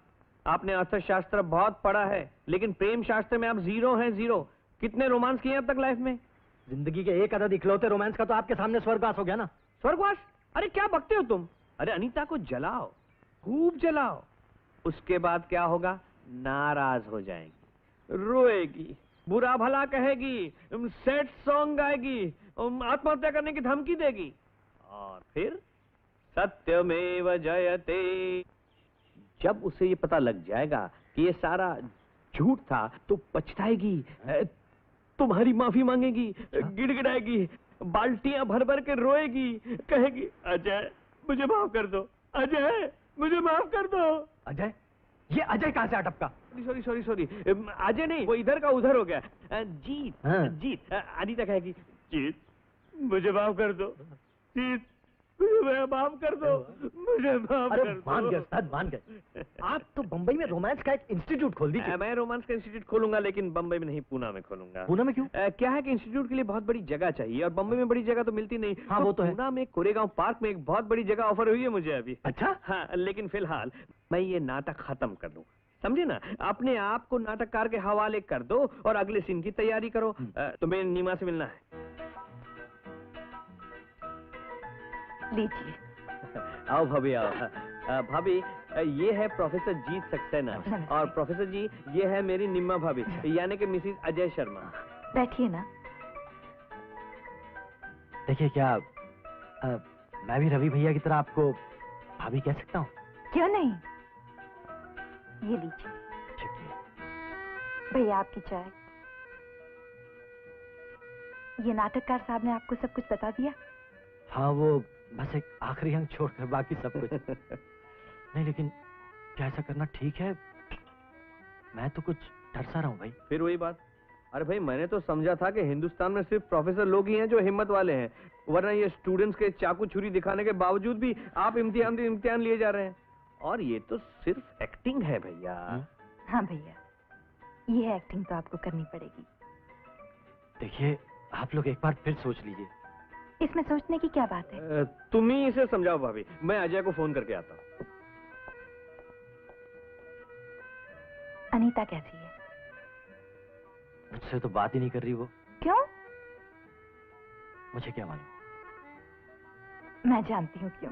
आपने अर्थशास्त्र बहुत पढ़ा है, लेकिन प्रेम शास्त्र में आप 0 हैं, 0। कितने रोमांस किए अब तक लाइफ में? जिंदगी के एक अदद इकलौते रोमांस का तो आपके सामने स्वर्गवास हो गया ना। स्वर्गवास? अरे क्या बकते हो तुम? अरे अनीता को जलाओ, खूब जलाओ, उसके बाद क्या होगा? नाराज हो जाएगी, रोएगी, बुरा भला कहेगी, सैड सॉन्ग गाएगी, आत्महत्या करने की धमकी देगी, और फिर सत्यमेव जयते। जब उसे ये पता लग जाएगा कि ये सारा झूठ था तो पछताएगी, तुम्हारी माफी मांगेगी, गिड़गिड़ाएगी, बाल्टियां भर भर के रोएगी, कहेगी अजय मुझे माफ कर दो, अजय मुझे माफ कर दो। अजय? ये अजय कहां से अटपका? सॉरी, अजय नहीं, वो इधर का उधर हो गया। जीत। हाँ। जीत। अनीता कहेगी जीत मुझे माफ कर दो, जीत मुझे माफ कर दो, मुझे माफ कर दो। मान गए उस्ताद, मान गए। आप तो बंबई में रोमांस का एक इंस्टीट्यूट खोल दीजिए। मैं रोमांस का इंस्टीट्यूट खोलूंगा, लेकिन बंबई में नहीं, पूना में खोलूंगा। पूना में क्यों? क्या है कि इंस्टीट्यूट के लिए बहुत बड़ी जगह चाहिए, और बंबई में बड़ी जगह तो मिलती नहीं। हाँ, वो तो है। पूना में कोरेगांव पार्क में एक बहुत बड़ी जगह ऑफर हुई है मुझे अभी। अच्छा? हाँ, लेकिन फिलहाल मैं ये नाटक खत्म कर लूं, समझे ना? अपने आप को नाटककार के हवाले कर दो और अगले सीन की तैयारी करो। तुम्हें नीमा से मिलना है। लीजिए। आओ भाभी, आओ। भाभी, ये है प्रोफेसर जीत सक्सेना, और प्रोफेसर जी ये है मेरी निम्मा भाभी, यानी कि मिसिस अजय शर्मा। बैठिए ना। देखिए, क्या मैं भी रवि भैया की तरह आपको भाभी कह सकता हूँ? क्यों नहीं, ये लीजिए। शुक्रिया। भैया आपकी चाय। ये नाटककार साहब ने आपको सब कुछ बता दिया? हाँ, वो बस एक आखिरी अंक छोड़कर बाकी सब कुछ। नहीं, लेकिन क्या ऐसा करना ठीक है? मैं तो कुछ डर सा रहा हूँ भाई। फिर वही बात। अरे भाई, मैंने तो समझा था कि हिंदुस्तान में सिर्फ प्रोफेसर लोग ही हैं जो हिम्मत वाले हैं, वरना ये स्टूडेंट्स के चाकू छुरी दिखाने के बावजूद भी आप इम्तिहान लिए जा रहे हैं। और ये तो सिर्फ एक्टिंग है भैया। हाँ भैया, ये एक्टिंग तो आपको करनी पड़ेगी। देखिए, आप लोग एक बार फिर सोच लीजिए। इसमें सोचने की क्या बात है? तुम ही इसे समझाओ भाभी, मैं अजय को फोन करके आता हूँ। अनीता कैसी है? मुझसे तो बात ही नहीं कर रही वो। क्यों? मुझे क्या मालूम। मैं जानती हूँ क्यों।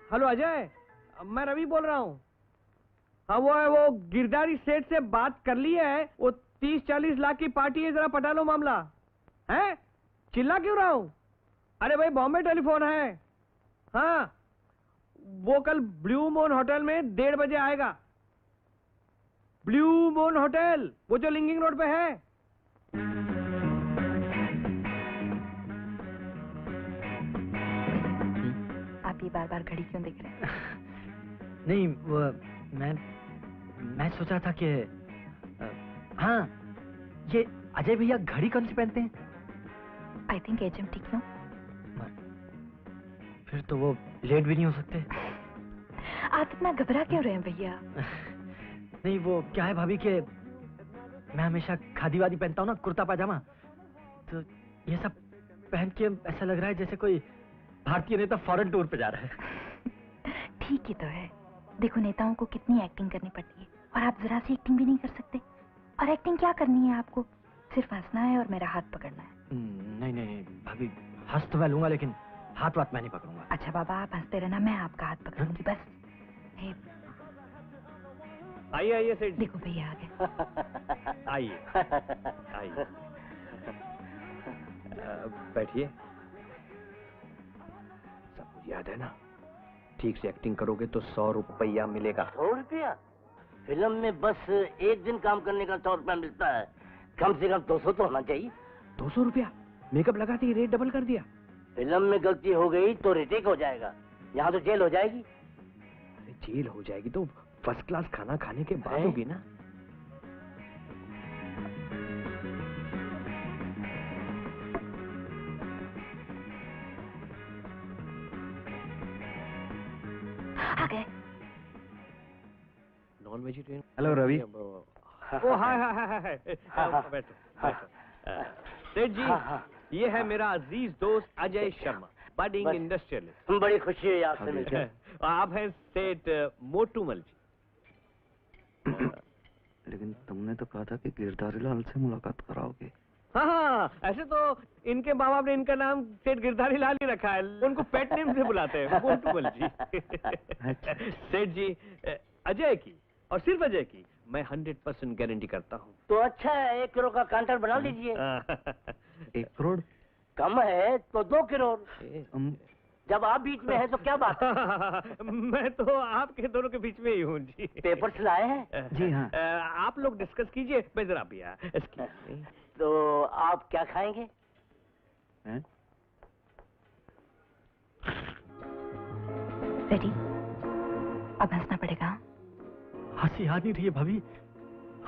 हेलो अजय, मैं रवि बोल रहा हूँ। हाँ वो गिरधारी सेठ से बात कर ली है। वो 30-40 लाख की पार्टी है, जरा पटा लो मामला। है? चिल्ला क्यों रहा हूँ? अरे भाई बॉम्बे टेलीफोन है। हाँ वो कल ब्लू मून होटल में 1:30 बजे आएगा। ब्लू मून होटल, वो जो लिंकिंग रोड पे है। आप ये बार बार घड़ी क्यों देख रहे हैं? नहीं वो मैं सोच रहा था कि हाँ, ये अजय भैया घड़ी कौन सी पहनते हैं? I think HMT। क्यों? फिर तो वो लेट भी नहीं हो सकते। आप इतना घबरा क्यों रहे हैं भैया? नहीं वो क्या है भाभी कि मैं हमेशा खादी वादी पहनता हूँ ना, कुर्ता पाजामा, तो ये सब पहन के ऐसा लग रहा है जैसे कोई भारतीय नेता फॉरेन टूर पे जा रहा है। ठीक ही तो है। देखो नेताओं को कितनी एक्टिंग करनी पड़ती है और आप जरा सी एक्टिंग भी नहीं कर सकते। और एक्टिंग क्या करनी है आपको? सिर्फ हंसना है और मेरा हाथ पकड़ना है। नहीं भाभी, हंस तो मैं लूंगा लेकिन हाथ वाथ मैं नहीं पकड़ूंगा। अच्छा बाबा, आप हंसते रहना, मैं आपका हाथ पकड़ूंगी बस। आइए सेठ जी। देखो भैया आ गए। आइए आइए, बैठिए। सब कुछ याद है ना? ठीक से एक्टिंग करोगे तो 100 रुपया मिलेगा। 100 रुपया? फिल्म में बस एक दिन काम करने का 100 रुपया मिलता है, कम से कम 200 तो होना चाहिए। 200 रुपया? मेकअप लगाते ही रेट डबल कर दिया। फिल्म में गलती हो गई तो रिटेक हो जाएगा, यहाँ तो जेल हो जाएगी। अरे जेल हो जाएगी तो फर्स्ट क्लास खाना खाने के बाद होगी ना। आ गए। Non vegetarian. हेलो रवि। ओ हाय बैठो बैठो। सेठ जी, ये है मेरा अजीज दोस्त अजय शर्मा, बडिंग इंडस्ट्रियलिस्ट। बड़ी खुशी हुई आपसे मिलकर। आप हैं सेठ मोटूमल जी। लेकिन तुमने तो कहा था कि गिरधारी लाल से मुलाकात कराओगे। हाँ, ऐसे तो इनके माँ बाप ने इनका नाम सेठ गिरधारी लाल ही रखा है, उनको पेट नेम से बुलाते हैं, मोटूमल जी। सेठ जी, अजय की और सिर्फ अजय की मैं 100% गारंटी करता हूँ। तो अच्छा है, 1 करोड़ का कॉन्ट्रैक्ट बना लीजिए। 1 करोड़? कम है तो 2 करोड़। जब आप बीच में हैं तो क्या बात है? मैं तो आपके दोनों के बीच में ही हूँ जी। पेपर्स लाए हैं? जी हाँ। आप लोग डिस्कस कीजिए, मैं जरा भी तो आप क्या खाएंगे? रेडी? अब हंसना पड़ेगा। हंसी आ नहीं रही है भाभी,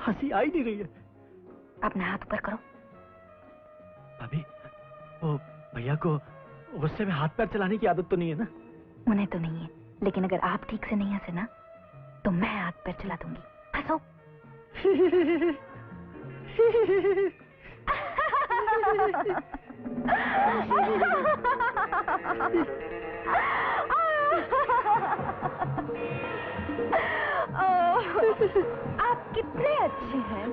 हंसी आ ही नहीं रही है। अपना हाथ ऊपर करो। भाभी, वो भैया को गुस्से में हाथ पैर चलाने की आदत तो नहीं है ना? उन्हें तो नहीं है, लेकिन अगर आप ठीक से नहीं हंसे ना तो मैं हाथ पैर चला दूंगी। हंसो। आप कितने अच्छे हैं।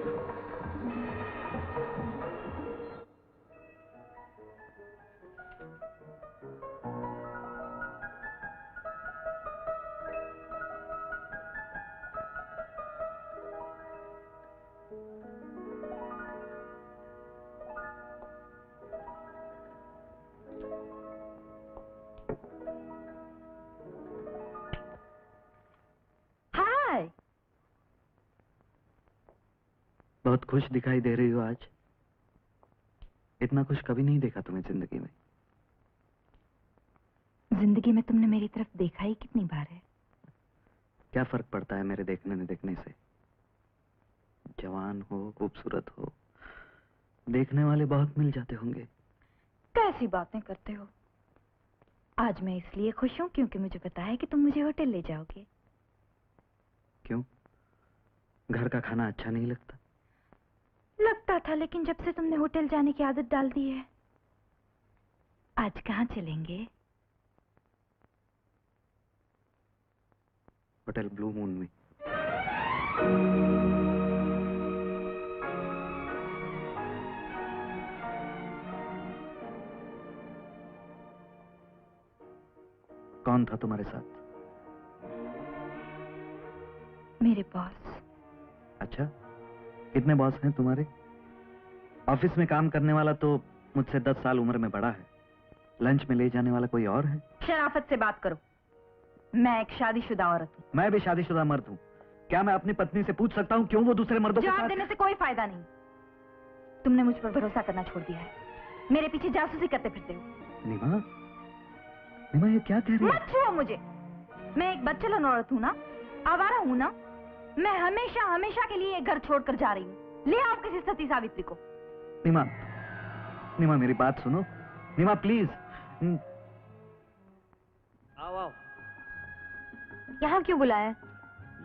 हाय। बहुत खुश दिखाई दे रही हो आज। इतना खुश कभी नहीं देखा तुम्हें जिंदगी में। जिंदगी में तुमने मेरी तरफ देखा ही कितनी बार है? क्या फर्क पड़ता है मेरे देखने न देखने से? जवान हो, खूबसूरत हो, देखने वाले बहुत मिल जाते होंगे। कैसी बातें करते हो? आज मैं इसलिए खुश हूँ क्योंकि मुझे पता है कि तुम मुझे होटल ले जाओगे। क्यों? घर का खाना अच्छा नहीं लगता? लगता था, लेकिन जब से तुमने होटल जाने की आदत डाल दी है। आज कहाँ चलेंगे? होटल ब्लू मून में। कौन था तुम्हारे साथ? मेरे बॉस। अच्छा, कितने बॉस हैं तुम्हारे? ऑफिस में काम करने वाला तो मुझसे 10 साल उम्र में बड़ा है। लंच में ले जाने वाला कोई और है? शराफत से बात करो। मैं एक शादीशुदा औरत हूँ। मैं भी शादीशुदा मर्द हूँ। क्या मैं अपनी पत्नी से पूछ सकता हूँ क्यों वो दूसरे मर्दों के जवाब साथ? देने से कोई फायदा नहीं। तुमने मुझ पर भरोसा करना छोड़ दिया है। मेरे पीछे जासूसी करते फिरते हो। निमा, निमा ये क्या कह रही है? मत छुओ मुझे। मैं एक बच्चलन औरत हूँ ना, आवारा हूँ ना। मैं हमेशा हमेशा के लिए एक घर छोड़कर जा रही हूँ। ले आओ किसी सती सावित्री को। निमा, निमा मेरी बात सुनो। निमा प्लीज। आओ आओ। यहाँ क्यों बुलाया?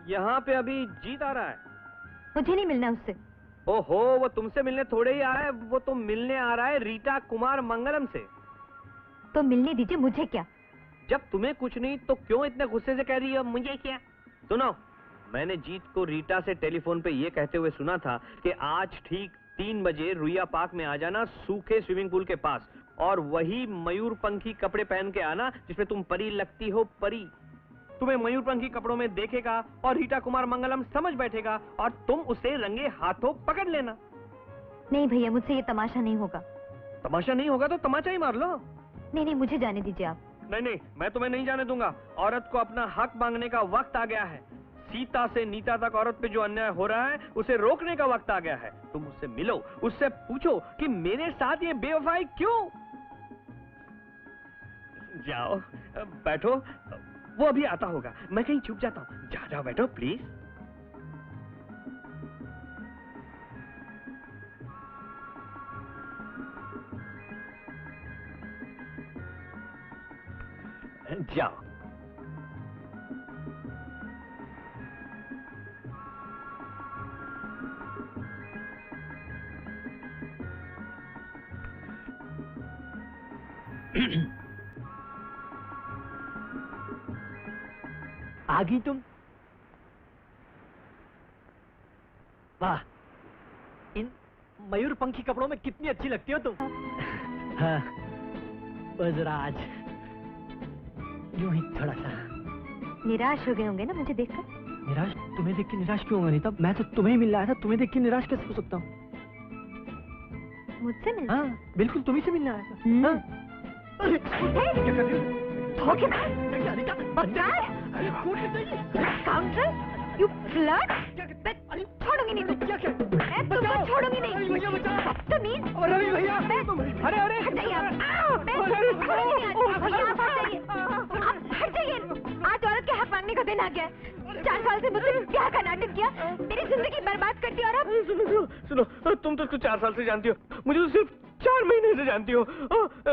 यहाँ पे अभी जीत आ रहा है। मुझे नहीं मिलना उससे। ओहो, वो तुमसे मिलने थोड़े ही आ रहा है, वो तो मिलने आ रहा है रीटा कुमार मंगलम से। तो मिलने दीजिए, मुझे क्या? जब तुम्हें कुछ नहीं तो क्यों इतने गुस्से से कह रही है मुझे क्या? सुनो, मैंने जीत को रीटा से टेलीफोन पे ये कहते हुए सुना था कि आज ठीक 3 बजे रुइया पार्क में आ जाना, सूखे स्विमिंग पूल के पास, और वही मयूरपंखी कपड़े पहन के आना जिसमें तुम परी लगती हो। परी तुम्हें मयूरपंखी कपड़ों में देखेगा और रीटा कुमार मंगलम समझ बैठेगा और तुम उसे रंगे हाथों पकड़ लेना। नहीं भैया, मुझसे ये तमाशा नहीं होगा। तमाशा नहीं होगा तो तमाचा ही मार लो। नहीं नहीं, मुझे जाने दीजिए आप। नहीं नहीं, मैं तुम्हें नहीं जाने दूंगा। औरत को अपना हक मांगने का वक्त आ गया है। सीता से नीता तक औरत पे जो अन्याय हो रहा है उसे रोकने का वक्त आ गया है। तुम उससे मिलो, उससे पूछो कि मेरे साथ ये बेवफाई क्यों। जाओ बैठो, वो अभी आता होगा। मैं कहीं छुप जाता हूँ। जाओ बैठो प्लीज। जाओ। आ गई तुम? वाह, इन मयूरपंखी कपड़ों में कितनी अच्छी लगती हो तुम। हाँ, बस आज यूं ही थोड़ा सा निराश हो गए होंगे ना मुझे देखकर? निराश? तुम्हें देख के निराश क्यों होगा नीता? मैं तो तुम्हें ही मिलने आया था, तुम्हें देख के निराश कैसे हो सकता हूँ? मुझसे मिलना? हाँ, बिल्कुल तुम्ही से मिलने आया था। हाँ। अरे, क्या कर रही हो? धोखेबाज! बदकार! Scoundrel! You flirt! मैं छोड़ूंगी नहीं तुमको। मैं तुमको छोड़ूंगी नहीं। बदतमीज! रवि भैया! अरे अरे हट जाइए आप! मैं तुमको छोड़ूंगी नहीं आज। भैया आप हट जाइए। आप हट जाइए। आज औरत के हक मांगने का दिन आ गया है। 4 साल से मुझसे प्यार का नाटक किया, मेरी जिंदगी बर्बाद कर दी, और अब सुनो, तुम तो उसको 4 साल से जानती हो, मुझे तो सिर्फ 4 महीने से जानती हो।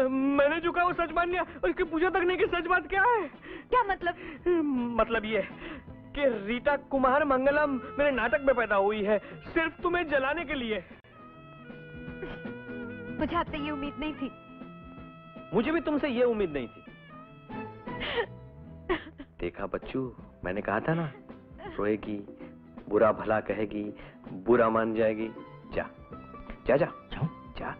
मैंने जो कहा वो सच मान लिया, उसकी पूछा तक नहीं कि सच बात क्या है। क्या मतलब? मतलब ये कि रीटा कुमार मंगलम मेरे नाटक में पैदा हुई है, सिर्फ तुम्हें जलाने के लिए। मुझे आपसे ये उम्मीद नहीं थी। मुझे भी तुमसे ये उम्मीद नहीं थी। देखा बच्चू, मैंने कहा था ना, रोएगी, बुरा भला कहेगी, बुरा मान जाएगी। जा जा जा जाओ। जा।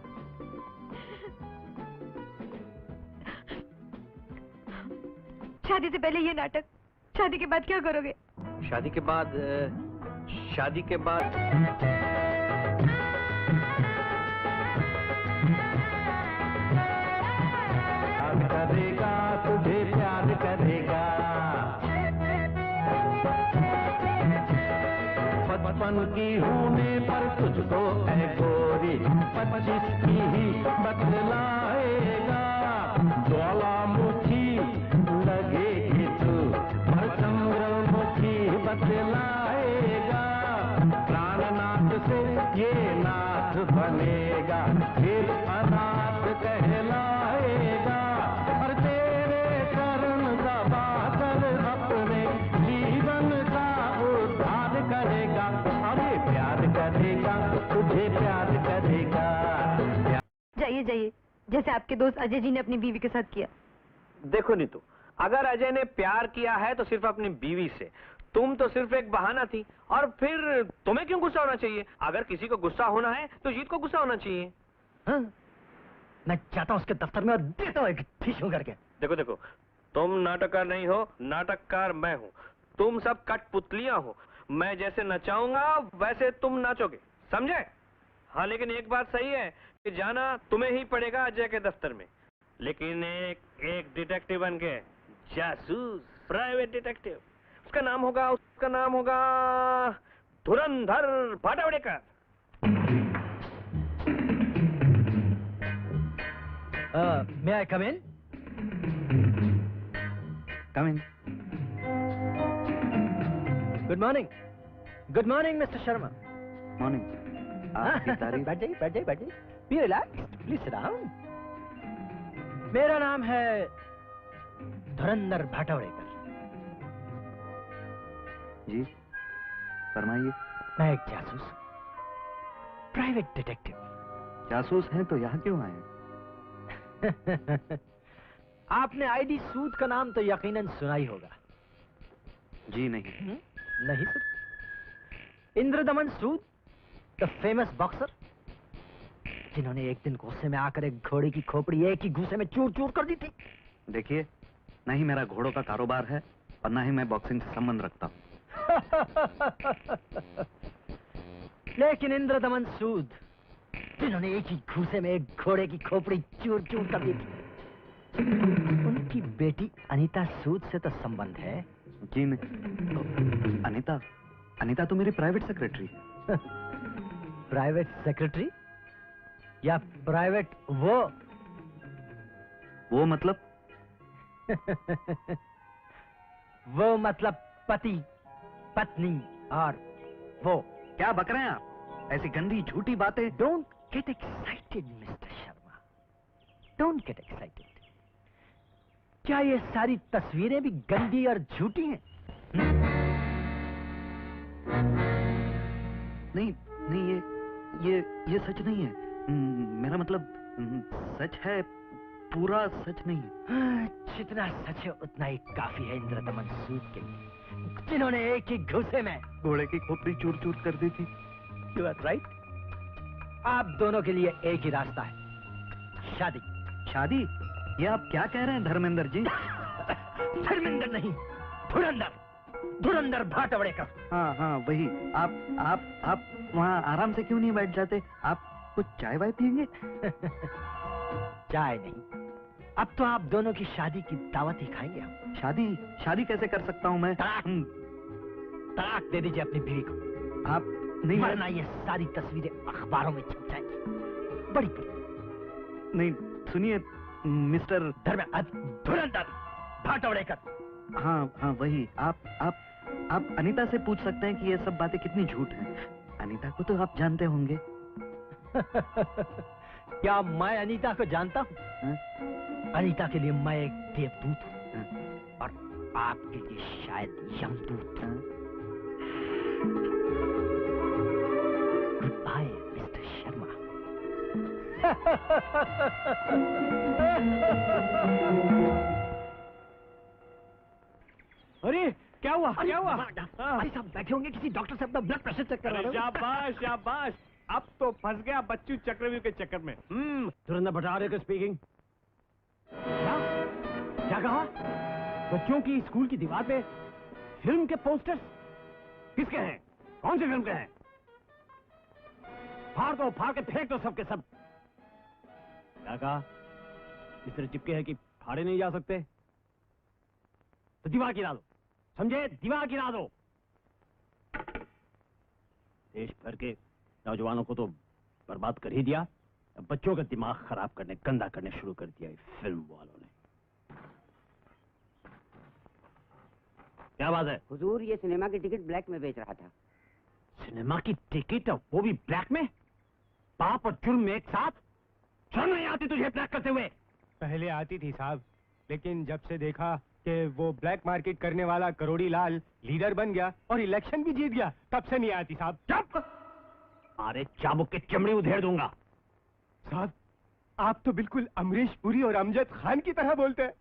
शादी से पहले ये नाटक, शादी के बाद क्या करोगे? शादी के बाद करेगा, तुझे प्यार करेगा। बचपन की होने पर तुझको ऐ गोरी 25 की ही बतलाएगा। ज्वालामुखी लगेगी तू और चंद्रमुखी बतलाएगा। प्राणनाथ से ये नाथ बनेगा, फिर अनाथ कहलाएगा। और तेरे चरण दबा कर अपने जीवन का उद्धार करेगा। अरे प्यार करेगा, तुझे प्यार करेगा। जाइए जाइए, जैसे आपके दोस्त अजय जी ने अपनी बीवी के साथ किया। देखो नीतू, अगर अजय ने प्यार किया है तो सिर्फ अपनी बीवी से। तुम तो सिर्फ एक बहाना थी, और फिर तुम्हें क्यों गुस्सा होना चाहिए? अगर किसी को गुस्सा होना है तो जीत को गुस्सा होना चाहिए। हाँ? मैं जाता हूँ उसके दफ्तर में और देता हूँ एक ठीशू करके। देखो देखो, तुम नाटककार नहीं हो, नाटककार मैं हूँ। तुम सब कठपुतलियां हो। मैं जैसे नचाऊंगा वैसे तुम नाचोगे, समझे? हाँ, लेकिन एक बात सही है कि जाना तुम्हें ही पड़ेगा अजय के दफ्तर में, लेकिन एक डिटेक्टिव बन के, जासूस, प्राइवेट डिटेक्टिव। उसका नाम होगा धुरंधर भाटावड़ेकर। May I come in? Come in. Good morning. Good morning, Mr. Sharma. Morning. आपकी तारीफ। बैठ जाइए। Be relaxed. Please sit down. मेरा नाम है धुरंधर भाटावड़ेकर। जी, फरमाइए। मैं एक जासूस, प्राइवेट डिटेक्टिव। जासूस हैं तो यहाँ क्यों आए? आपने आईडी सूद का नाम तो यकीनन सुना ही होगा। जी नहीं। नहीं sir. Indradaman Sood, the famous boxer, जिन्होंने एक दिन गुस्से में आकर एक घोड़े की खोपड़ी एक ही घूसे में चूर चूर कर दी थी। देखिए, न ही मेरा घोड़ों का कारोबार है और न ही मैं बॉक्सिंग से संबंध रखता हूँ। लेकिन इंद्रदमन सूद, जिन्होंने एक ही घूसे में एक घोड़े की खोपड़ी चूर चूर कर दी थी, उनकी बेटी अनीता सूद से तो संबंध है। जी नहीं। अनीता तो मेरी प्राइवेट सेक्रेटरी। प्राइवेट सेक्रेटरी या प्राइवेट वो मतलब? वो मतलब पति, पत्नी और वो। क्या बक रहे हैं आप? ऐसी गंदी झूठी बातें। Don't get excited mister Sharma, don't get excited. क्या ये सारी तस्वीरें भी गंदी और झूठी हैं? नहीं, ये सच नहीं है। मेरा मतलब सच है, पूरा सच नहीं है। जितना सच है उतना ही काफी है इंद्रदमन सूद के लिए, जिन्होंने एक ही घूसे में घोड़े की खोपड़ी चूर चूर कर दी थी। You are right. आप दोनों के लिए एक ही रास्ता है, शादी। शादी? ये आप क्या कह रहे हैं धर्मेंद्र जी? धर्मेंद्र नहीं, धुरंधर भाटावड़ेकर। हाँ, वही। आप वहाँ आराम से क्यों नहीं बैठ जाते? आप कुछ चाय वाय पियेंगे? चाय नहीं, अब तो आप दोनों की शादी की दावत ही खाएंगे हम। शादी कैसे कर सकता हूँ मैं? तलाक दे दीजिए अपनी बीवी को। आप नहीं, वरना ये सारी तस्वीरें अखबारों में छप जाएंगी, बड़ी। नहीं, सुनिए मिस्टर धुरंधर भाटावड़ेकर। हाँ, वही। आप अनीता से पूछ सकते हैं कि ये सब बातें कितनी झूठ हैं। अनीता को तो आप जानते होंगे। क्या मैं अनीता को जानता हूँ? अनीता के लिए मैं एक देवदूत हूँ और आपके लिए शायद यमदूत। Good bye mister Sharma. अरे क्या हुआ? भाई साहब बैठे होंगे, किसी डॉक्टर से अपना ब्लड प्रेशर चेक करा। शाबाश। अब तो फंस गया बच्चू चक्रव्यूह के चक्कर में। धुरंधर भाटावड़ेकर स्पीकिंग। क्या कहा? बच्चों की स्कूल की दीवार पे फिल्म के पोस्टर्स किसके हैं? कौन सी फिल्म के हैं? फाड़ के फेंक दो सबके सब। क्या कहा? इस तरह चिपके हैं कि फाड़े नहीं जा सकते, तो दीवार गिरा दो, समझे? दीवार गिरा दो। देश भर के नौजवानों को तो बर्बाद कर ही दिया, अब बच्चों का दिमाग खराब करने, गंदा करने शुरू कर दिया फिल्म वालों ने। क्या बात है? हुजूर, ये सिनेमा की टिकट ब्लैक में बेच रहा था। सिनेमा की टिकट, वो भी ब्लैक में? पाप और जुर्म एक साथ? शर्म नहीं आती तुझे ब्लैक करते हुए? पहले आती थी साहब, लेकिन जब से देखा कि वो ब्लैक मार्केट करने वाला करोड़ी लाल लीडर बन गया और इलेक्शन भी जीत गया, तब से नहीं आती साहब। चुप! अरे चाबुक के चमड़ी उधेड़ दूंगा। साहब, आप तो बिल्कुल अमरीश पुरी और अमजद खान की तरह बोलते हैं।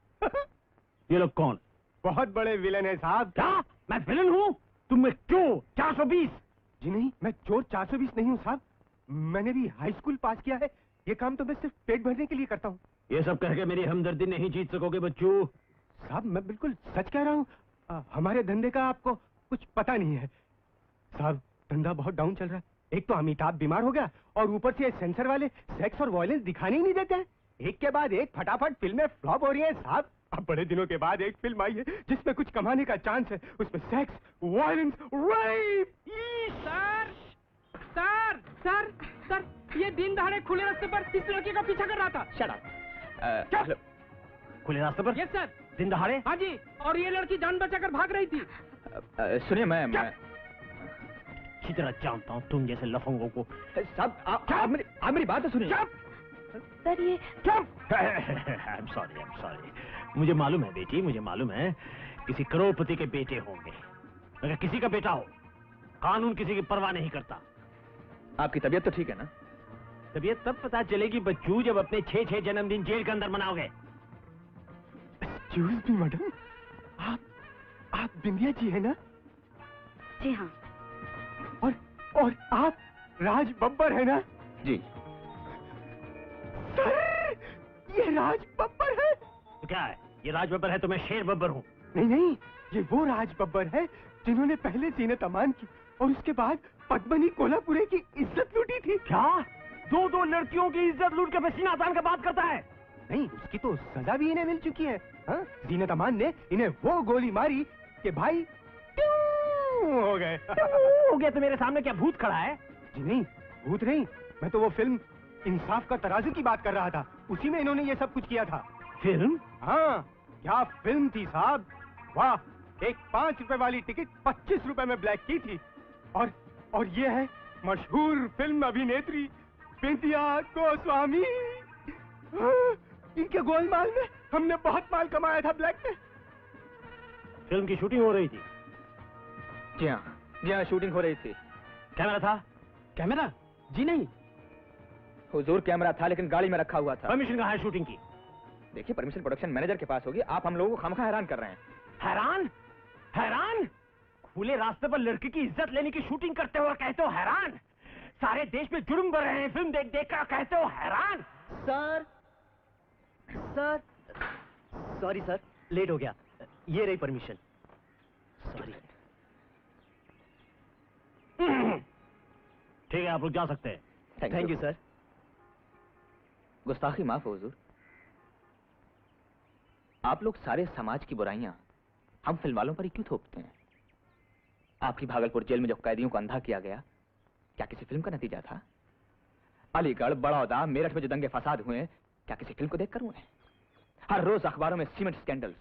ये लोग कौन? बहुत बड़े विलन है साहब। क्या? मैं विलन हूँ? तुम में क्यों 420? जी नहीं, मैं चोर 420 नहीं हूँ साहब। मैंने भी हाई स्कूल पास किया है। ये काम तो मैं सिर्फ पेट भरने के लिए करता हूँ। ये सब कह के मेरी हमदर्दी नहीं जीत सकोगे बच्चू। साहब मैं बिल्कुल सच कह रहा हूँ। हमारे धंधे का आपको कुछ पता नहीं है साहब। धंधा बहुत डाउन चल रहा है। एक तो अमिताभ बीमार हो गया और ऊपर से सेंसर वाले सेक्स और वायलेंस दिखाने ही नहीं देते हैं। एक के बाद एक फटाफट फिल्में फ्लॉप हो रही हैं साहब। अब बड़े दिनों के बाद एक फिल्म आई है जिसमें कुछ कमाने का चांस है। उसमें sex, violence, rape. Sir sir sir sir, ये दिन दहाड़े खुले रास्ते पर इस लड़के का पीछा कर रहा था। Shut up. खुले रास्ते पर? Yes sir. दिन दहाड़े? हाँ जी, और ये लड़की जान बचाकर भाग रही थी। सुनिए मैं अच्छी तरह जानता हूँ तुम जैसे लफंगों को। सब आप मेरी बात तो सुनिए। सर ये आई एम सॉरी। मुझे मालूम है बेटी, मुझे मालूम है किसी करोड़पति के बेटे होंगे। अगर किसी का बेटा हो, कानून किसी की परवाह नहीं करता। आपकी तबीयत तो ठीक है ना? तबीयत तब पता चलेगी बच्चू जब अपने 6 जन्मदिन जेल के अंदर मनाओगे। एक्सक्यूज मी मैडम, आप बिंदिया जी है ना? जी हाँ। और आप राज बब्बर है ना? जी। सर, ये राज बब्बर है। तो क्या है, ये राज बब्बर है तो मैं शेर बब्बर हूँ। नहीं, ये वो राज बब्बर है जिन्होंने पहले जीनत अमान की और उसके बाद पद्मनी कोल्हापुरे की इज्जत लूटी थी। क्या? दो लड़कियों की इज्जत लूट के पसीना अतान का बात करता है? नहीं, उसकी तो सजा भी इन्हें मिल चुकी है। हाँ? जीनत अमान ने इन्हें वो गोली मारी कि भाई हो गए। हो गया तो मेरे सामने क्या भूत खड़ा है? जी नहीं, भूत नहीं, मैं तो वो फिल्म इंसाफ का तराजू की बात कर रहा था। उसी में इन्होंने ये सब कुछ किया था। फिल्म? हाँ, क्या फिल्म थी साहब। वाह, एक 5 रुपए वाली टिकट 25 रुपए में ब्लैक की थी। और ये है मशहूर फिल्म अभिनेत्री बिंदिया गोस्वामी। इनके गोलमाल में हमने बहुत माल कमाया था ब्लैक में। फिल्म की शूटिंग हो रही थी? जी हाँ, शूटिंग हो रही थी। कैमरा था? कैमरा? जी नहीं। हुजूर कैमरा था लेकिन गाड़ी में रखा हुआ था। परमिशन कहाँ है शूटिंग की? देखिए, परमिशन प्रोडक्शन मैनेजर के पास होगी। आप हम लोगों को खामखा हैरान कर रहे हैं। हैरान? खुले रास्ते पर लड़की की इज्जत लेने की शूटिंग करते हो और कहते हो हैरान? सारे देश में जुर्म बढ़ रहे हैं, फिल्म देख कर कहते हो हैरान? सर सॉरी सर, लेट हो गया। ये रही परमिशन। सॉरी। ठीक है, आप लोग जा सकते हैं। Thank you sir. गुस्ताखी माफ हो हुजूर। आप लोग सारे समाज की बुराइयां हम फिल्म वालों पर ही क्यों थोपते हैं? आपकी भागलपुर जेल में जब कैदियों को अंधा किया गया, क्या किसी फिल्म का नतीजा था? अलीगढ़, बड़ौदा, मेरठ में जो दंगे फसाद हुए, क्या किसी फिल्म को देखकर हुए? हर रोज अखबारों में सीमेंट स्कैंडल्स,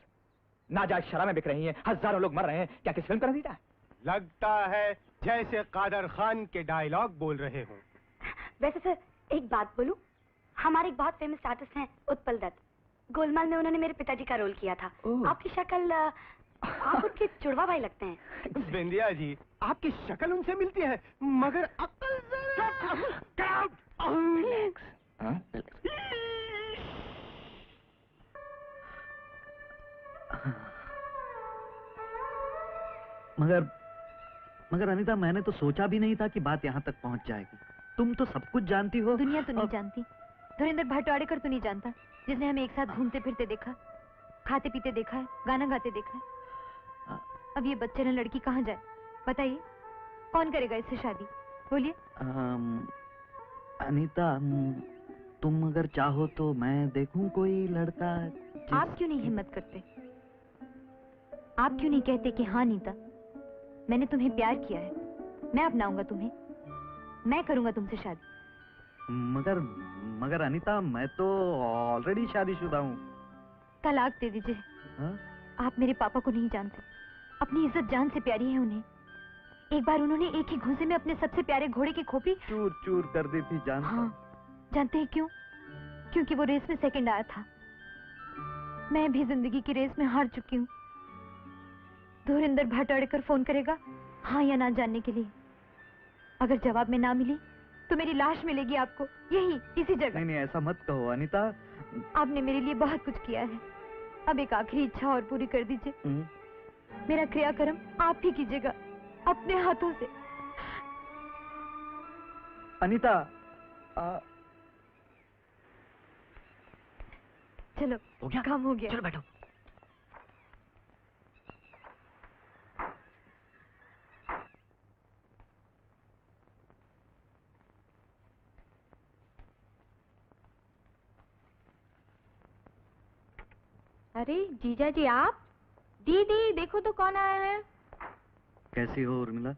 नाजायज शराबें बिक रही हैं, हजारों लोग मर रहे हैं, क्या किसी फिल्म का नतीजा है? लगता है जैसे कादर खान के डायलॉग बोल रहे हो। वैसे सर एक बात बोलूं, हमारे एक बहुत फेमस आर्टिस्ट हैं उत्पल दत्त। गोलमाल में उन्होंने मेरे पिताजी का रोल किया था। आपकी शक्ल, आप उनके जुड़वा भाई लगते हैं। बिंदिया जी, आपकी शक्ल उनसे मिलती है मगर अक्ल मगर अनीता, मैंने तो सोचा भी नहीं था कि बात यहाँ तक पहुँच जाएगी। तुम तो सब कुछ जानती हो। दुनिया तो नहीं जानती। धुरेंद्र भटवाड़ेकर तो नहीं जानता, जिसने हमें एक साथ घूमते फिरते देखा, खाते पीते देखा है, गाना गाते देखा है। अब ये बच्चे ने लड़की कहाँ जाए बताइए? कौन करेगा इससे शादी? बोलिए। अनीता, तुम अगर चाहो तो मैं देखूं कोई लड़का। आप क्यों नहीं हिम्मत करते? आप क्यों नहीं कहते कि हाँ नीता, मैंने तुम्हें प्यार किया है, मैं अपनाऊंगा तुम्हें, मैं करूंगा तुमसे शादी। मगर अनीता, मैं तो ऑलरेडी शादीशुदा हूँ। तलाक दे दीजिए। आप मेरे पापा को नहीं जानते, अपनी इज्जत जान से प्यारी है उन्हें। एक बार उन्होंने एक ही घूंसे में अपने सबसे प्यारे घोड़े की खोपड़ी चूर चूर कर दी थी। हाँ, जानते हैं क्यों? क्योंकि वो रेस में सेकंड आया था। मैं भी जिंदगी की रेस में हार चुकी हूँ। धुरेंद्र भटवाड़ेकर फोन करेगा हाँ या ना जानने के लिए। अगर जवाब में ना मिली तो मेरी लाश मिलेगी आपको यही इसी जगह। नहीं, ऐसा मत कहो अनीता। आपने मेरे लिए बहुत कुछ किया है, अब एक आखिरी इच्छा और पूरी कर दीजिए। मेरा क्रियाकर्म आप ही कीजिएगा अपने हाथों से। अनीता, चलो, हो गया? काम हो गया। चलो बैठो। अरे जीजा जी आप? दीदी देखो तो कौन आया है। कैसी हो उर्मिला?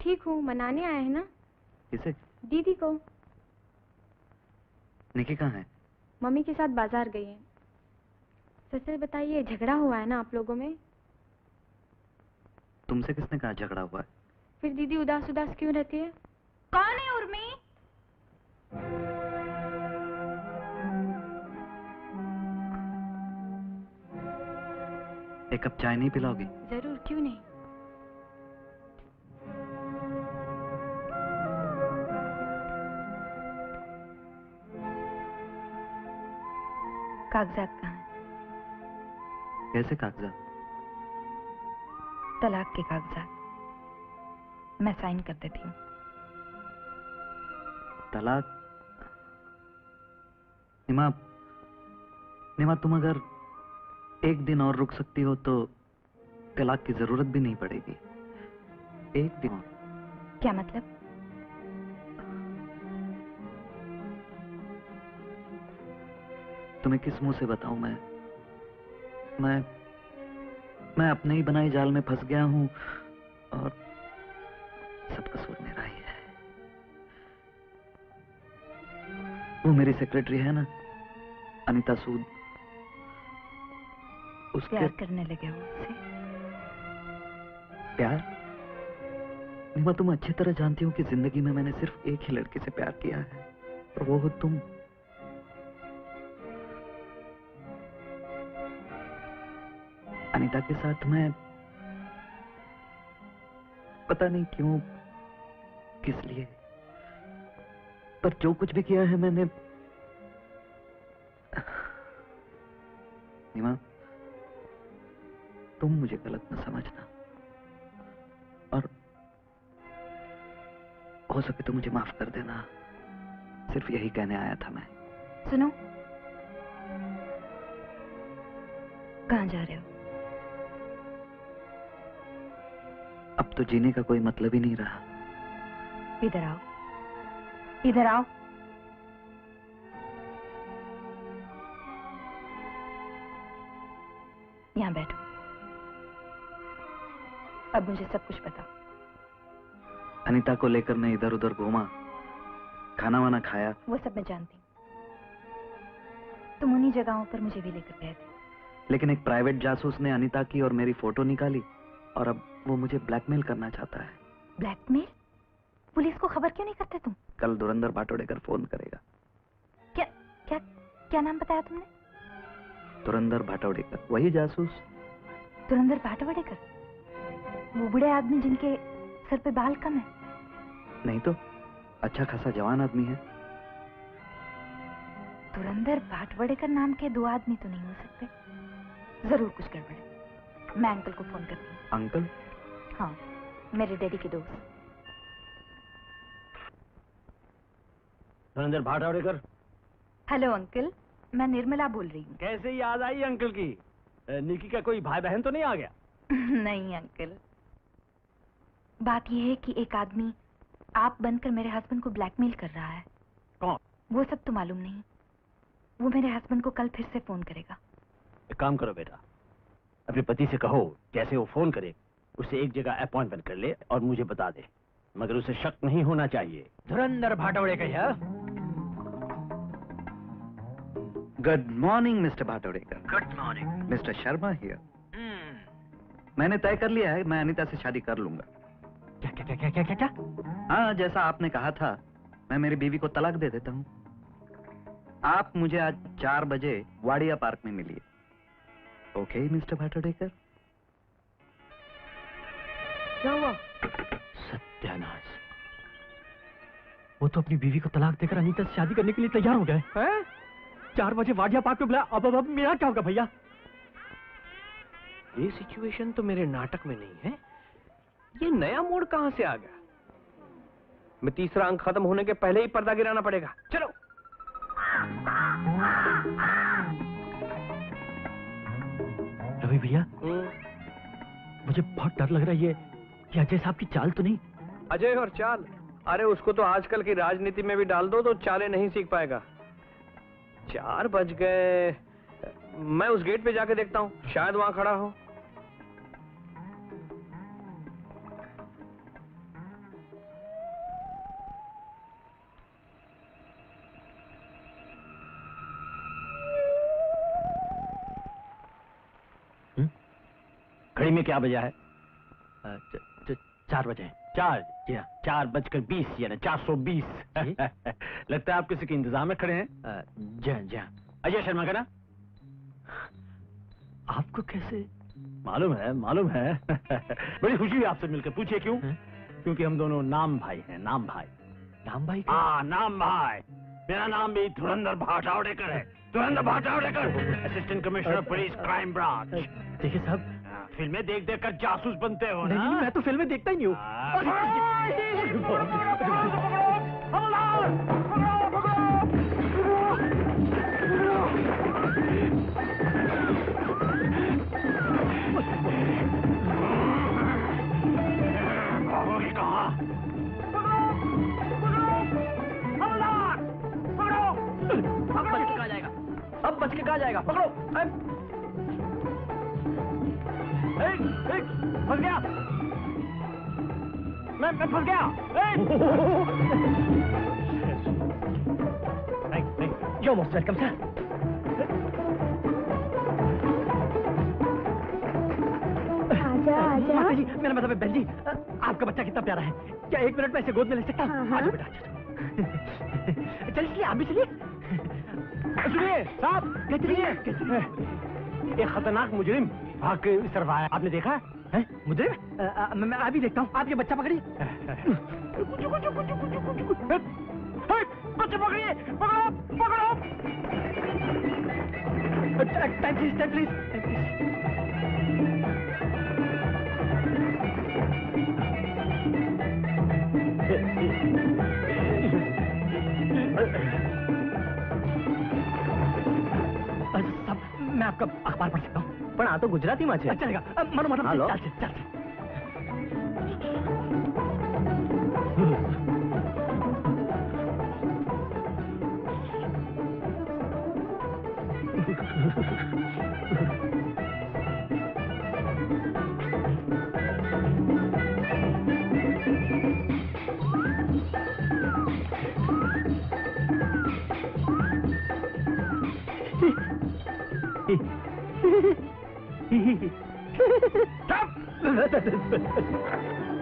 ठीक हूँ, मनाने आए हैं ना। किसे? दीदी को। निकी कहाँ है? मम्मी के साथ बाजार गई है। सच सच बताइए, झगड़ा हुआ है ना आप लोगों में? तुमसे किसने कहा झगड़ा हुआ है? फिर दीदी उदास उदास क्यों रहती है? कौन है उर्मी? एक कप चाय नहीं पिलाओगी? जरूर, क्यों नहीं। कागजात कहाँ हैं? कैसे कागजात? तलाक के कागजात। मैं साइन कर देती हूँ। तलाक? निमा, निमा तुम अगर एक दिन और रुक सकती हो तो तलाक की जरूरत भी नहीं पड़ेगी। एक दिन और। क्या मतलब? तुम्हें किस मुंह से बताऊं मैं अपने ही बनाए जाल में फंस गया हूं और सब कसूर मेरा ही है। वो मेरी सेक्रेटरी है ना, अनीता सूद, उसके प्यार करने लगे हो उससे? प्यार? निमा तुम अच्छी तरह जानती हो कि जिंदगी में मैंने सिर्फ एक ही लड़के से प्यार किया है और वो हो तुम। अनीता के साथ मैं पता नहीं क्यों, किस लिए, पर जो कुछ भी किया है मैंने। निमा तुम मुझे गलत न समझना और हो सके तो मुझे माफ कर देना। सिर्फ यही कहने आया था मैं। सुनो, कहाँ जा रहे हो? अब तो जीने का कोई मतलब ही नहीं रहा। इधर आओ, इधर आओ। यहाँ बैठो। अब मुझे सब कुछ बताओ। अनीता को लेकर मैं इधर उधर घूमा, खाना वाना खाया। वो सब मैं जानती हूँ। तुम उन्हीं जगहों पर मुझे भी लेकर गए थे। लेकिन एक प्राइवेट जासूस ने अनीता की और मेरी फोटो निकाली और अब वो मुझे ब्लैकमेल करना चाहता है। ब्लैकमेल? पुलिस को खबर क्यों नहीं करते तुम? कल धुरंधर भाटोड़ेकर फोन करेगा। क्या क्या क्या नाम बताया तुमने? धुरंधर भाटोड़ेकर, वही जासूस। धुरंधर भाटोड़ेकर? वो बूढ़े आदमी जिनके सर पे बाल कम है? नहीं तो, अच्छा खासा जवान आदमी है। धुरंधर भाटवड़ेकर नाम के दो आदमी तो नहीं हो सकते। जरूर कुछ गड़बड़ है। मैं अंकल को फोन करती हूँ। अंकल? हाँ, मेरे डैडी के दोस्त। धुरंधर भाटवड़ेकर। हेलो अंकल, मैं निर्मला बोल रही हूँ। कैसे याद आई अंकल की? निकी का कोई भाई बहन तो नहीं आ गया? नहीं अंकल, बात यह है कि एक आदमी आप बनकर मेरे हस्बैंड को ब्लैकमेल कर रहा है। कौन? वो सब तो मालूम नहीं। वो मेरे हस्बैंड को कल फिर से फोन करेगा। एक काम करो बेटा, अपने पति से कहो जैसे वो फोन करे उससे एक जगह अपॉइंटमेंट कर ले और मुझे बता दे, मगर उसे शक नहीं होना चाहिए। Dhurandhar Bhatodekar. Good morning Mr Bhatodekar. Good morning. Mr Sharma here. मैंने तय कर लिया है, मैं अनीता से शादी कर लूंगा। क्या क्या क्या क्या क्या क्या? हाँ, जैसा आपने कहा था, मैं मेरी बीवी को तलाक दे देता हूँ। आप मुझे आज 4 बजे वाडिया पार्क में मिलिए। Okay Mr Bhatodekar? क्या हुआ? सत्यानाश, वो तो अपनी बीवी को तलाक देकर अनीता से शादी करने के लिए तैयार हो गए हैं? 4 बजे वाडिया पार्क में बुलाया। अब मेरा क्या होगा भैया? ये सिचुएशन तो मेरे नाटक में नहीं है। ये नया मोड़ कहां से आ गया? मैं तीसरा अंक खत्म होने के पहले ही पर्दा गिराना पड़ेगा। चलो। रवि भैया, मुझे बहुत डर लग रहा है। ये अजय साहब की चाल तो नहीं? अजय और चाल? अरे उसको तो आजकल की राजनीति में भी डाल दो तो चालें नहीं सीख पाएगा। 4 बज गए। मैं उस गेट पे जाके देखता हूँ, शायद वहां खड़ा हो। घड़ी में क्या बजा है? 4 बजे। 4? जी हाँ, 4:20 यानी 420। लगता है आप किसी के इंतजाम में खड़े हैं। जी हाँ, जी हाँ। अजय शर्मा का ना? आपको कैसे? मालूम है, मालूम है। बड़ी खुशी हुई आपसे मिलकर। पूछिए क्यों? क्योंकि हम दोनों नाम भाई हैं, नाम भाई। नाम भाई? हाँ, नाम भाई। मेरा नाम भी धुरंधर भाटावड़ेकर है। Dhurandhar Bhatawdekar, assistant commissioner police crime branch. देखिए साहब, फिल्में देख देख कर जासूस बनते हो ना? नहीं, मैं तो फिल्में देखता ही नहीं हूँ। भागोगे कहाँ? अब बच के कहाँ जाएगा? अब बच के कहाँ जाएगा? पकड़ो! फंस गया! मैं फंस गया! You're most welcome, sir. आजा आजा। माता जी, मेरा मतलब है बहन जी, आपका बच्चा कितना प्यारा है। क्या 1 मिनट में इसे गोद में ले सकता हूँ? हाँ। आजा बेटा, आजा। चलिए चलिए, आप भी चलिए। सुनिए साहब, चलिए। एक खतरनाक मुजरिम भाग के इस तरफ आया, आपने देखा है? मुजरिम? मैं अभी देखता हूँ। आप ये बच्चा पकड़िए। बच्चे पकड़िए, पकड़ो, पकड़ो। Time please. साहब, मैं आपका अखबार पढ़ सकता हूँ? પણ આ તો ગુજરાતીમાં છે। चलेगा। मानो मतलब हाँ, लो। चल।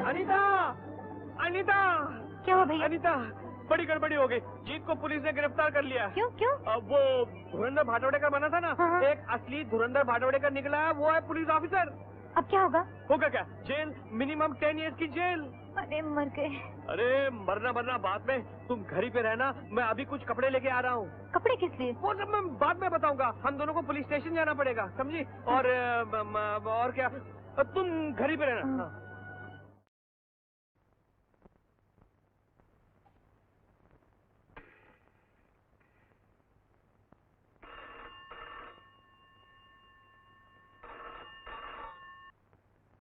अनीता, अनीता, क्या हुआ भैया? अनीता, बड़ी गड़बड़ी हो गई। जीत को पुलिस ने गिरफ्तार कर लिया। क्यों क्यों? वो धुरंधर भाटवड़ेकर बना था ना, हाँ। एक असली धुरंधर भाटवड़ेकर निकला है, वो है पुलिस ऑफिसर। अब क्या होगा? होगा क्या? जेल, मिनिमम 10 इयर्स की जेल। अरे मर गए। अरे मरना बाद में, तुम घर ही पे रहना, मैं अभी कुछ कपड़े लेके आ रहा हूँ। कपड़े किस लिए? वो सब मैं बाद में बताऊंगा। हम दोनों को पुलिस स्टेशन जाना पड़ेगा, समझी? और क्या, तुम घर ही पे रहना। हाँ।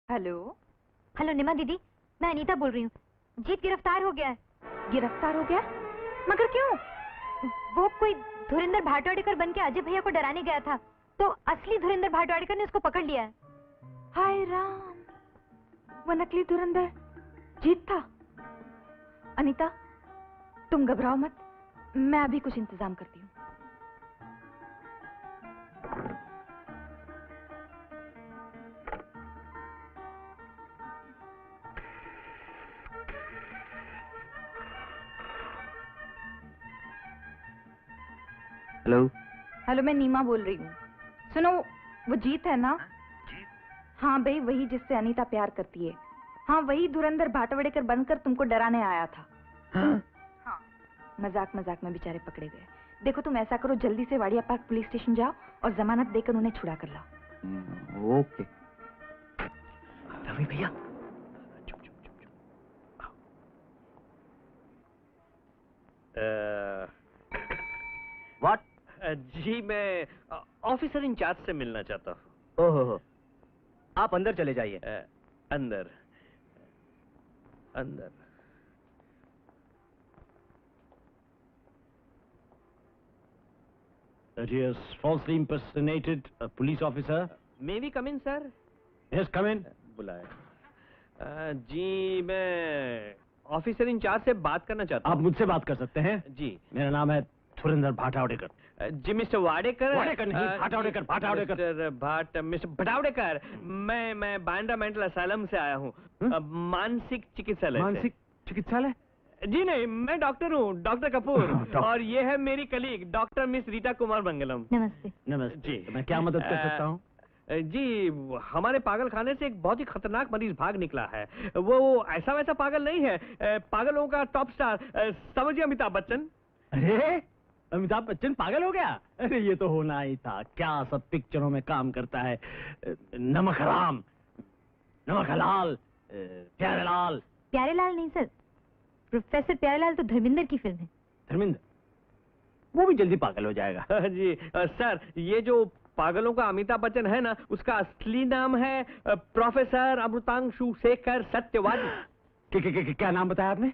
हेलो निमा दीदी, मैं अनीता बोल रही हूँ। जीत गिरफ्तार हो गया है। गिरफ्तार हो गया? मगर क्यों? वो कोई धुरंधर भाटवाड़ेकर बन के अजय भैया को डराने गया था, तो असली धुरंधर भाटवाड़ेकर ने उसको पकड़ लिया है। हाय राम, वो नकली धुरंधर जीत था। अनीता, तुम घबराओ मत, मैं अभी कुछ इंतजाम करती हूँ। हेलो, मैं नीमा बोल रही हूँ। सुनो, वो जीत है ना? हाँ भाई, वही जिससे अनीता प्यार करती है। हाँ, वही धुरंधर भाटवड़ेकर बनकर तुमको डराने आया था। हाँ, मजाक में बेचारे पकड़े गए। देखो, तुम ऐसा करो, जल्दी से वाडिया पार्क पुलिस स्टेशन जाओ और जमानत देकर उन्हें छुड़ा कर लाओ। ओके। रवि भैया, व्हाट? जी, मैं ऑफिसर इंचार्ज से मिलना चाहता हूँ। ओहो, आप अंदर चले जाइए। अंदर। that he has falsely impersonated a police officer. May we come in sir? Yes, come in. बुलाए। जी मैं ऑफिसर इंचार्ज से बात करना चाहता आप हूँ। मुझसे बात कर सकते हैं। जी मेरा नाम है धुरंधर भाटावड़ेकर। जी मिस्टर वाडेकर। वाडेकर नहीं, भाटावड़ेकर, भाटावड़ेकर। मिस्टर भटावड़ेकर, मैं बांद्रा मेंटल असाइलम से आया हूँ, मानसिक चिकित्सालय से। मानसिक चिकित्सालय? जी नहीं, मैं डॉक्टर हूँ, डॉक्टर कपूर। और ये है मेरी colleague doctor miss Rita Kumar Mangalam. नमस्ते। नमस्ते जी। तो मैं क्या मदद कर सकता हूँ? जी हमारे पागल खाने से एक बहुत ही खतरनाक मरीज भाग निकला है। वो ऐसा वैसा पागल नहीं है, पागलों का टॉप स्टार, समझिए अमिताभ बच्चन। अरे अमिताभ बच्चन पागल हो गया? अरे ये तो होना ही था, क्या सब पिक्चरों में काम करता है। नमक हराम, नमक हलाल, प्यारेलाल। प्यारेलाल नहीं सर, प्रोफेसर प्यारेलाल तो धर्मेंद्र की फिल्म है। धर्मेंद्र? वो भी जल्दी पागल हो जाएगा। जी सर, ये जो पागलों का अमिताभ बच्चन है ना, उसका असली नाम है प्रोफेसर अमृतांशु शेखर सत्यवादी। क्या नाम बताया आपने?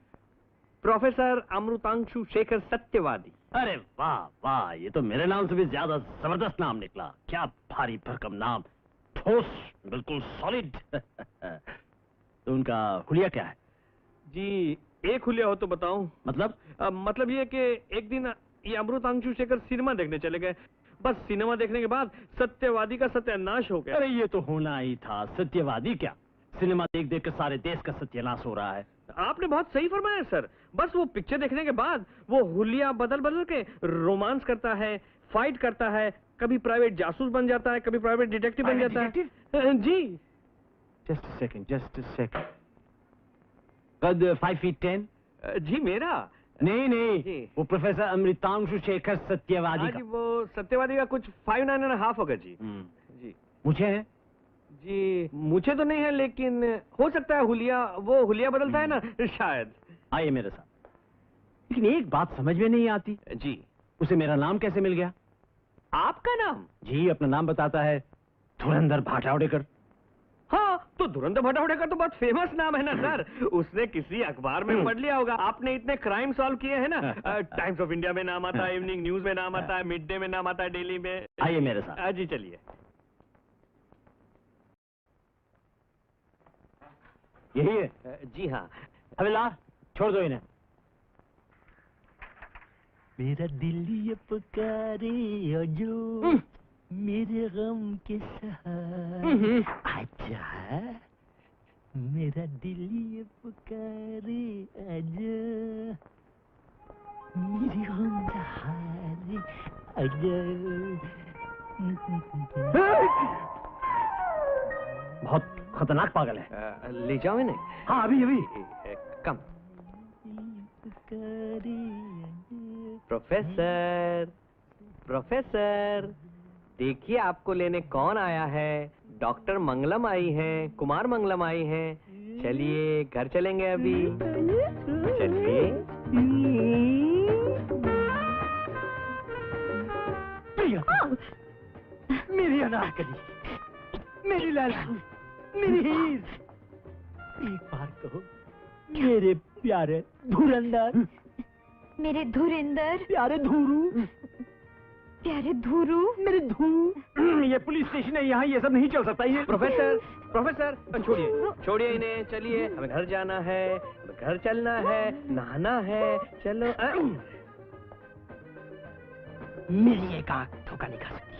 प्रोफेसर अमृतांशु शेखर सत्यवादी। अरे वाह वाह, ये तो मेरे नाम से भी ज्यादा जबरदस्त नाम निकला। क्या भारी भरकम नाम, ठोस, बिल्कुल सॉलिड। तो उनका हुलिया क्या है? जी एक हुलिया हो तो बताऊं? मतलब ये कि एक दिन ये अमृतांशु शेखर सिनेमा देखने चले गए, बस सिनेमा देखने के बाद सत्यवादी का सत्यानाश हो गया। अरे ये तो होना ही था, सत्यवादी क्या, सिनेमा देख देख कर सारे देश का सत्यानाश हो रहा है। आपने बहुत सही फरमाया सर, बस वो पिक्चर देखने के बाद वो हुलिया बदल बदल के रोमांस करता है, फाइट करता है, कभी प्राइवेट जासूस बन जाता है, कभी प्राइवेट डिटेक्टिव बन जाता है। जी जस्ट अ सेकंड। कद 5 feet 10? जी मेरा नहीं, वो प्रोफेसर अमृतांशु शेखर सत्यवादी का। वो सत्यवादी का कुछ 5'9.5" होगा जी। जी मुझे है? जी मुझे तो नहीं है, लेकिन हो सकता है हुलिया, वो हुलिया बदलता है ना शायद। आइए मेरे साथ। लेकिन एक बात समझ में नहीं आती। जी उसे मेरा नाम कैसे मिल गया? आपका नाम? जी अपना नाम बताता है, धुरंधर भाटावड़ेकर। हाँ तो धुरंधर भटावड़ेकर तो बहुत फेमस नाम है ना सर, उसने किसी अखबार में पढ़ लिया होगा। आपने इतने क्राइम सॉल्व किए हैं ना, टाइम्स ऑफ इंडिया में नाम आता है, इवनिंग न्यूज में नाम आता है, मिड डे में नाम आता है, डेली में। आइए मेरे साथ। जी चलिए। यही है? जी हाँ। हवलदार छोड़ दो इन्हें। मेरा दिल ये पुकारे जो मेरे गम के सहारे आजा, मेरा दिल ये पुकारे आजा, मेरी गम सहारे आजा। बहुत खतरनाक पागल है। ले जाओ इन्हें। हाँ अभी कम। प्रोफेसर देखिए आपको लेने कौन आया है। डॉक्टर मंगलम आई हैं, कुमार मंगलम आई हैं। चलिए घर चलेंगे अभी, चलिए। मेरी अनारकली, मेरी लाला, मेरी हीर, एक बार कहो मेरे प्यारे धुरंधर, मेरे धुरिंदर, प्यारे धुरू, प्यारे धुरू, मेरे धुरू। ये पुलिस स्टेशन है, यहाँ ये सब नहीं चल सकता। ये प्रोफेसर छोड़िए इन्हें, चलिए हमें घर जाना है, हमें घर चलना है, नहाना है, चलो। मेरी एक आंख धोखा नहीं खा सकती,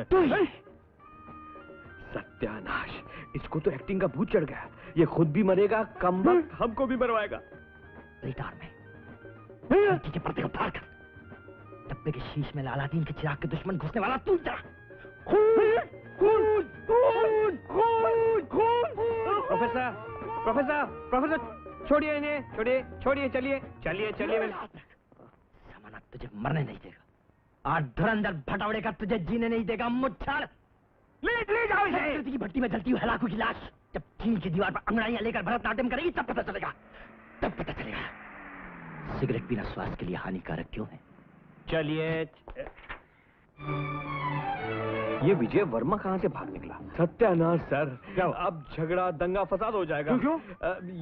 तू है। सत्यानाश, इसको तो एक्टिंग का भूत चढ़ गया। ये खुद भी मरेगा, कम वक्त हमको भी मरवाएगा। रिटार में के पर्दे को फाड़ कर डब्बे के शीश में लालादीन के चिराग के दुश्मन घुसने वाला तू था। प्रोफेसर छोड़िए इन्हें, छोड़िए, चलिए। जमानत तुझे मरने नहीं देगा और धुरंधर भटावड़ेकर तुझे जीने नहीं देगा। मुच्छर ले जाओ इसे। की भट्टी में जलती हुई हलाकों की लाश जब चीन की दीवार पर अंगड़ाइयां लेकर भरतनाट्यम करेगी तब पता चलेगा। सिगरेट पीना स्वास्थ्य के लिए हानिकारक क्यों है? चलिए। ये विजय वर्मा कहाँ से भाग निकला? सत्यानाश सर, अब झगड़ा दंगा फसाद हो जाएगा। क्यों?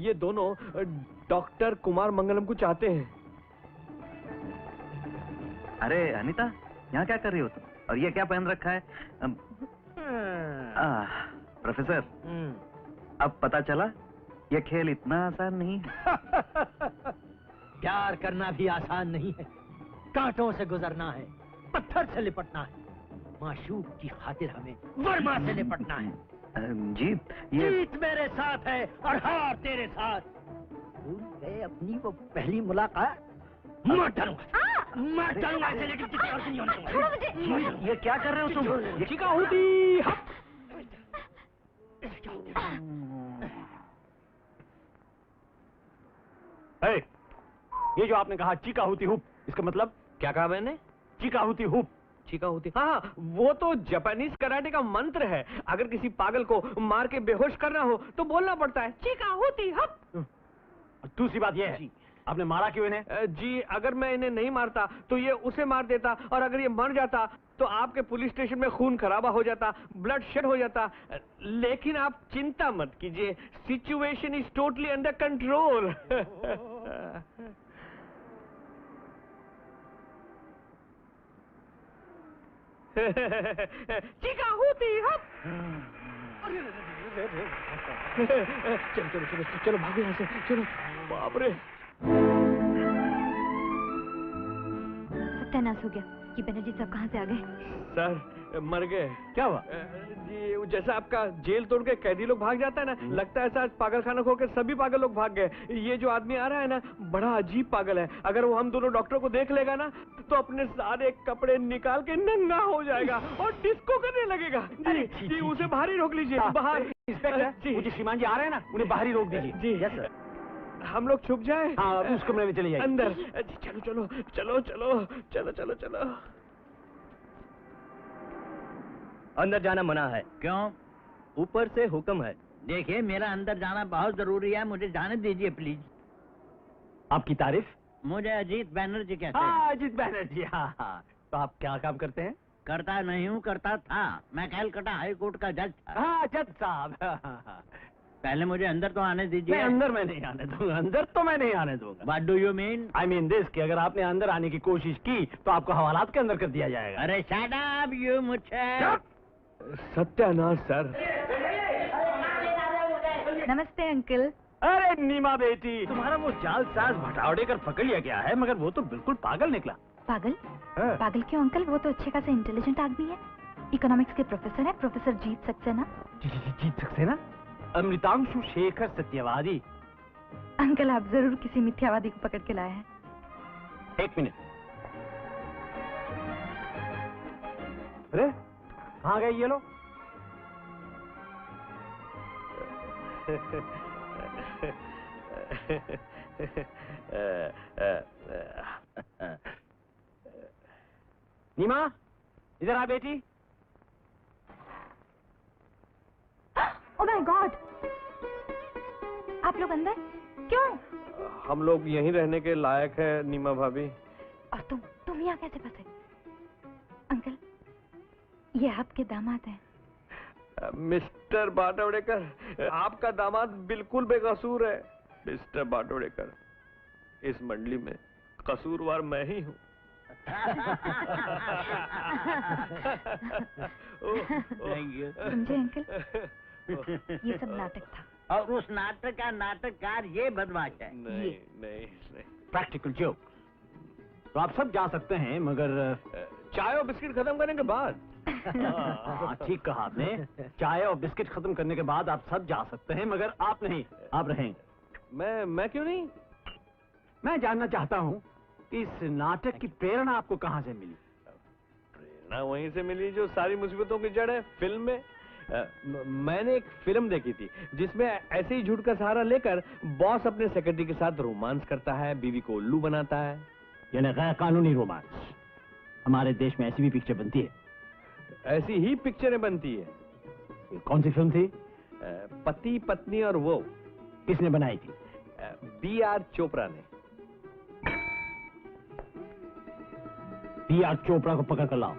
ये दोनों डॉक्टर कुमार मंगलम को चाहते हैं। अरे अनीता, यहाँ क्या कर रही हो तुम? और ये क्या पहन रखा है? प्रोफेसर, अब पता चला ये खेल इतना आसान नहीं है। प्यार करना भी आसान नहीं है, कांटों से गुजरना है, पत्थर से लिपटना है, माशूक की खातिर हमें वर्मा से निपटना है। जीत जीत मेरे साथ है और हार तेरे साथ। भूल गए अपनी वो पहली मुलाकात? मर डालूंगा, मर डालूंगा ऐसे, लेकिन किसी और से नहीं होने दूंगा। ये क्या कर रहे हो तुम? चिका होती ये जो आपने कहा चीका होती हुप, इसका मतलब क्या कहा मैंने? चीका होती हुप। चीका होती, हाँ, वो तो जापानीज कराटे का मंत्र है। अगर किसी पागल को मार के बेहोश करना हो तो बोलना पड़ता है चीका होती हप। दूसरी बात यह है, आपने मारा क्यों इन्हें? जी, अगर मैं इन्हें नहीं मारता तो ये उसे मार देता, और अगर ये मर जाता तो आपके पुलिस स्टेशन में खून खराबा हो जाता, ब्लड शेड हो जाता। लेकिन आप चिंता मत कीजिए, situation is totally under control. Chica होती हप। चलो चलो चलो चलो, भागो यहाँ से, चलो। बाप रे, सत्यानाश हो गया। ये बनर्जी साहब कहाँ से आ गए? सर मर गए। क्या हुआ? जी, जैसा आपका जेल तोड़ के कैदी लोग भाग जाता है ना, लगता है ऐसा पागल खाना खो के सभी पागल लोग भाग गए। ये जो आदमी आ रहा है ना, बड़ा अजीब पागल है। अगर वो हम दोनों डॉक्टरों को देख लेगा ना, तो अपने सारे कपड़े निकाल के नंगा हो जाएगा और डिस्को करने लगेगा। जी जी, उसे बाहर ही रोक लीजिए, बाहर। इंस्पेक्टर, मुझे श्रीमान जी आ रहे हैं ना, उन्हें बाहर ही रोक दीजिए। जी यस सर। हम लोग छुप जाए? हाँ, उस कमरे में चले जाइए। अंदर। चलो चलो चलो चलो चलो चलो चलो। अंदर जाना मना है। क्यों? ऊपर से हुक्म है। देखिए, मेरा अंदर जाना बहुत जरूरी है, मुझे जाने दीजिए प्लीज। आपकी तारीफ? मुझे अजीत बैनर्जी कहते हैं। हाँ, अजीत बैनर्जी। हाँ हाँ। तो आप क्या काम करते हैं? करता नहीं हूँ, करता था। मैं कलकत्ता हाई कोर्ट का जज था। हाँ, जज साहब। हाँ। पहले मुझे अंदर तो आने दीजिए। अंदर मैं नहीं आने दूंगा, अंदर तो मैं नहीं आने दूंगा। What do you mean? I mean this, कि अगर आपने अंदर आने की कोशिश की तो आपको हवालात के अंदर कर दिया जाएगा। अरे shut up, you मुझे। सत्यानाश सर। नमस्ते अंकल। अरे नीमा बेटी, तुम्हारा वो जालसाज भटावड़ेकर पकड़ लिया गया है, मगर वो तो बिल्कुल पागल निकला। पागल? पागल क्यों अंकल? वो तो अच्छे खासे इंटेलिजेंट आदमी है। इकोनॉमिक्स के प्रोफेसर है, प्रोफेसर जीत सक्सेना। जीत सक्सेना? अमृतांशु शेखर सत्यवादी। अंकल, आप जरूर किसी मिथ्यावादी को पकड़ के लाए हैं। एक मिनट। अरे कहाँ गए ये लोग? नीमा, इधर आ बेटी। Oh my God! आप लोग अंदर क्यों? हम लोग यहीं रहने के लायक है नीमा भाभी। और तुम यहाँ कैसे फंसे? अंकल, ये आपके दामाद हैं। मिस्टर बाटवड़ेकर, आपका दामाद बिल्कुल बेकसूर है। मिस्टर बाटवड़ेकर, इस मंडली में कसूरवार मैं ही हूँ। Thank you. समझे अंकल? ये सब नाटक था। और उस नाटक का नाटककार ये बदमाश है। नहीं नहीं नहीं। Practical joke. तो आप सब जा सकते हैं, मगर चाय और बिस्किट खत्म करने के बाद। ठीक कहा आपने। चाय और बिस्किट खत्म करने के बाद आप सब जा सकते हैं, मगर आप नहीं, आप रहेंगे। मैं क्यों नहीं? मैं जानना चाहता हूँ इस नाटक की प्रेरणा आपको कहाँ से मिली? प्रेरणा वहीं से मिली जो सारी मुसीबतों की जड़ है, फिल्म में। मैंने एक फिल्म देखी थी जिसमें ऐसे ही झूठ का सहारा लेकर बॉस अपने सेक्रेटरी के साथ रोमांस करता है, बीवी को उल्लू बनाता है। यानी गैर कानूनी रोमांस। हमारे देश में ऐसी भी पिक्चर बनती है। ऐसी ही पिक्चरें बनती है। ये कौन सी फिल्म थी? पति पत्नी और वो। किसने बनाई थी? B.R. चोपड़ा ने। B.R. चोपड़ा को पकड़ कर लाओ।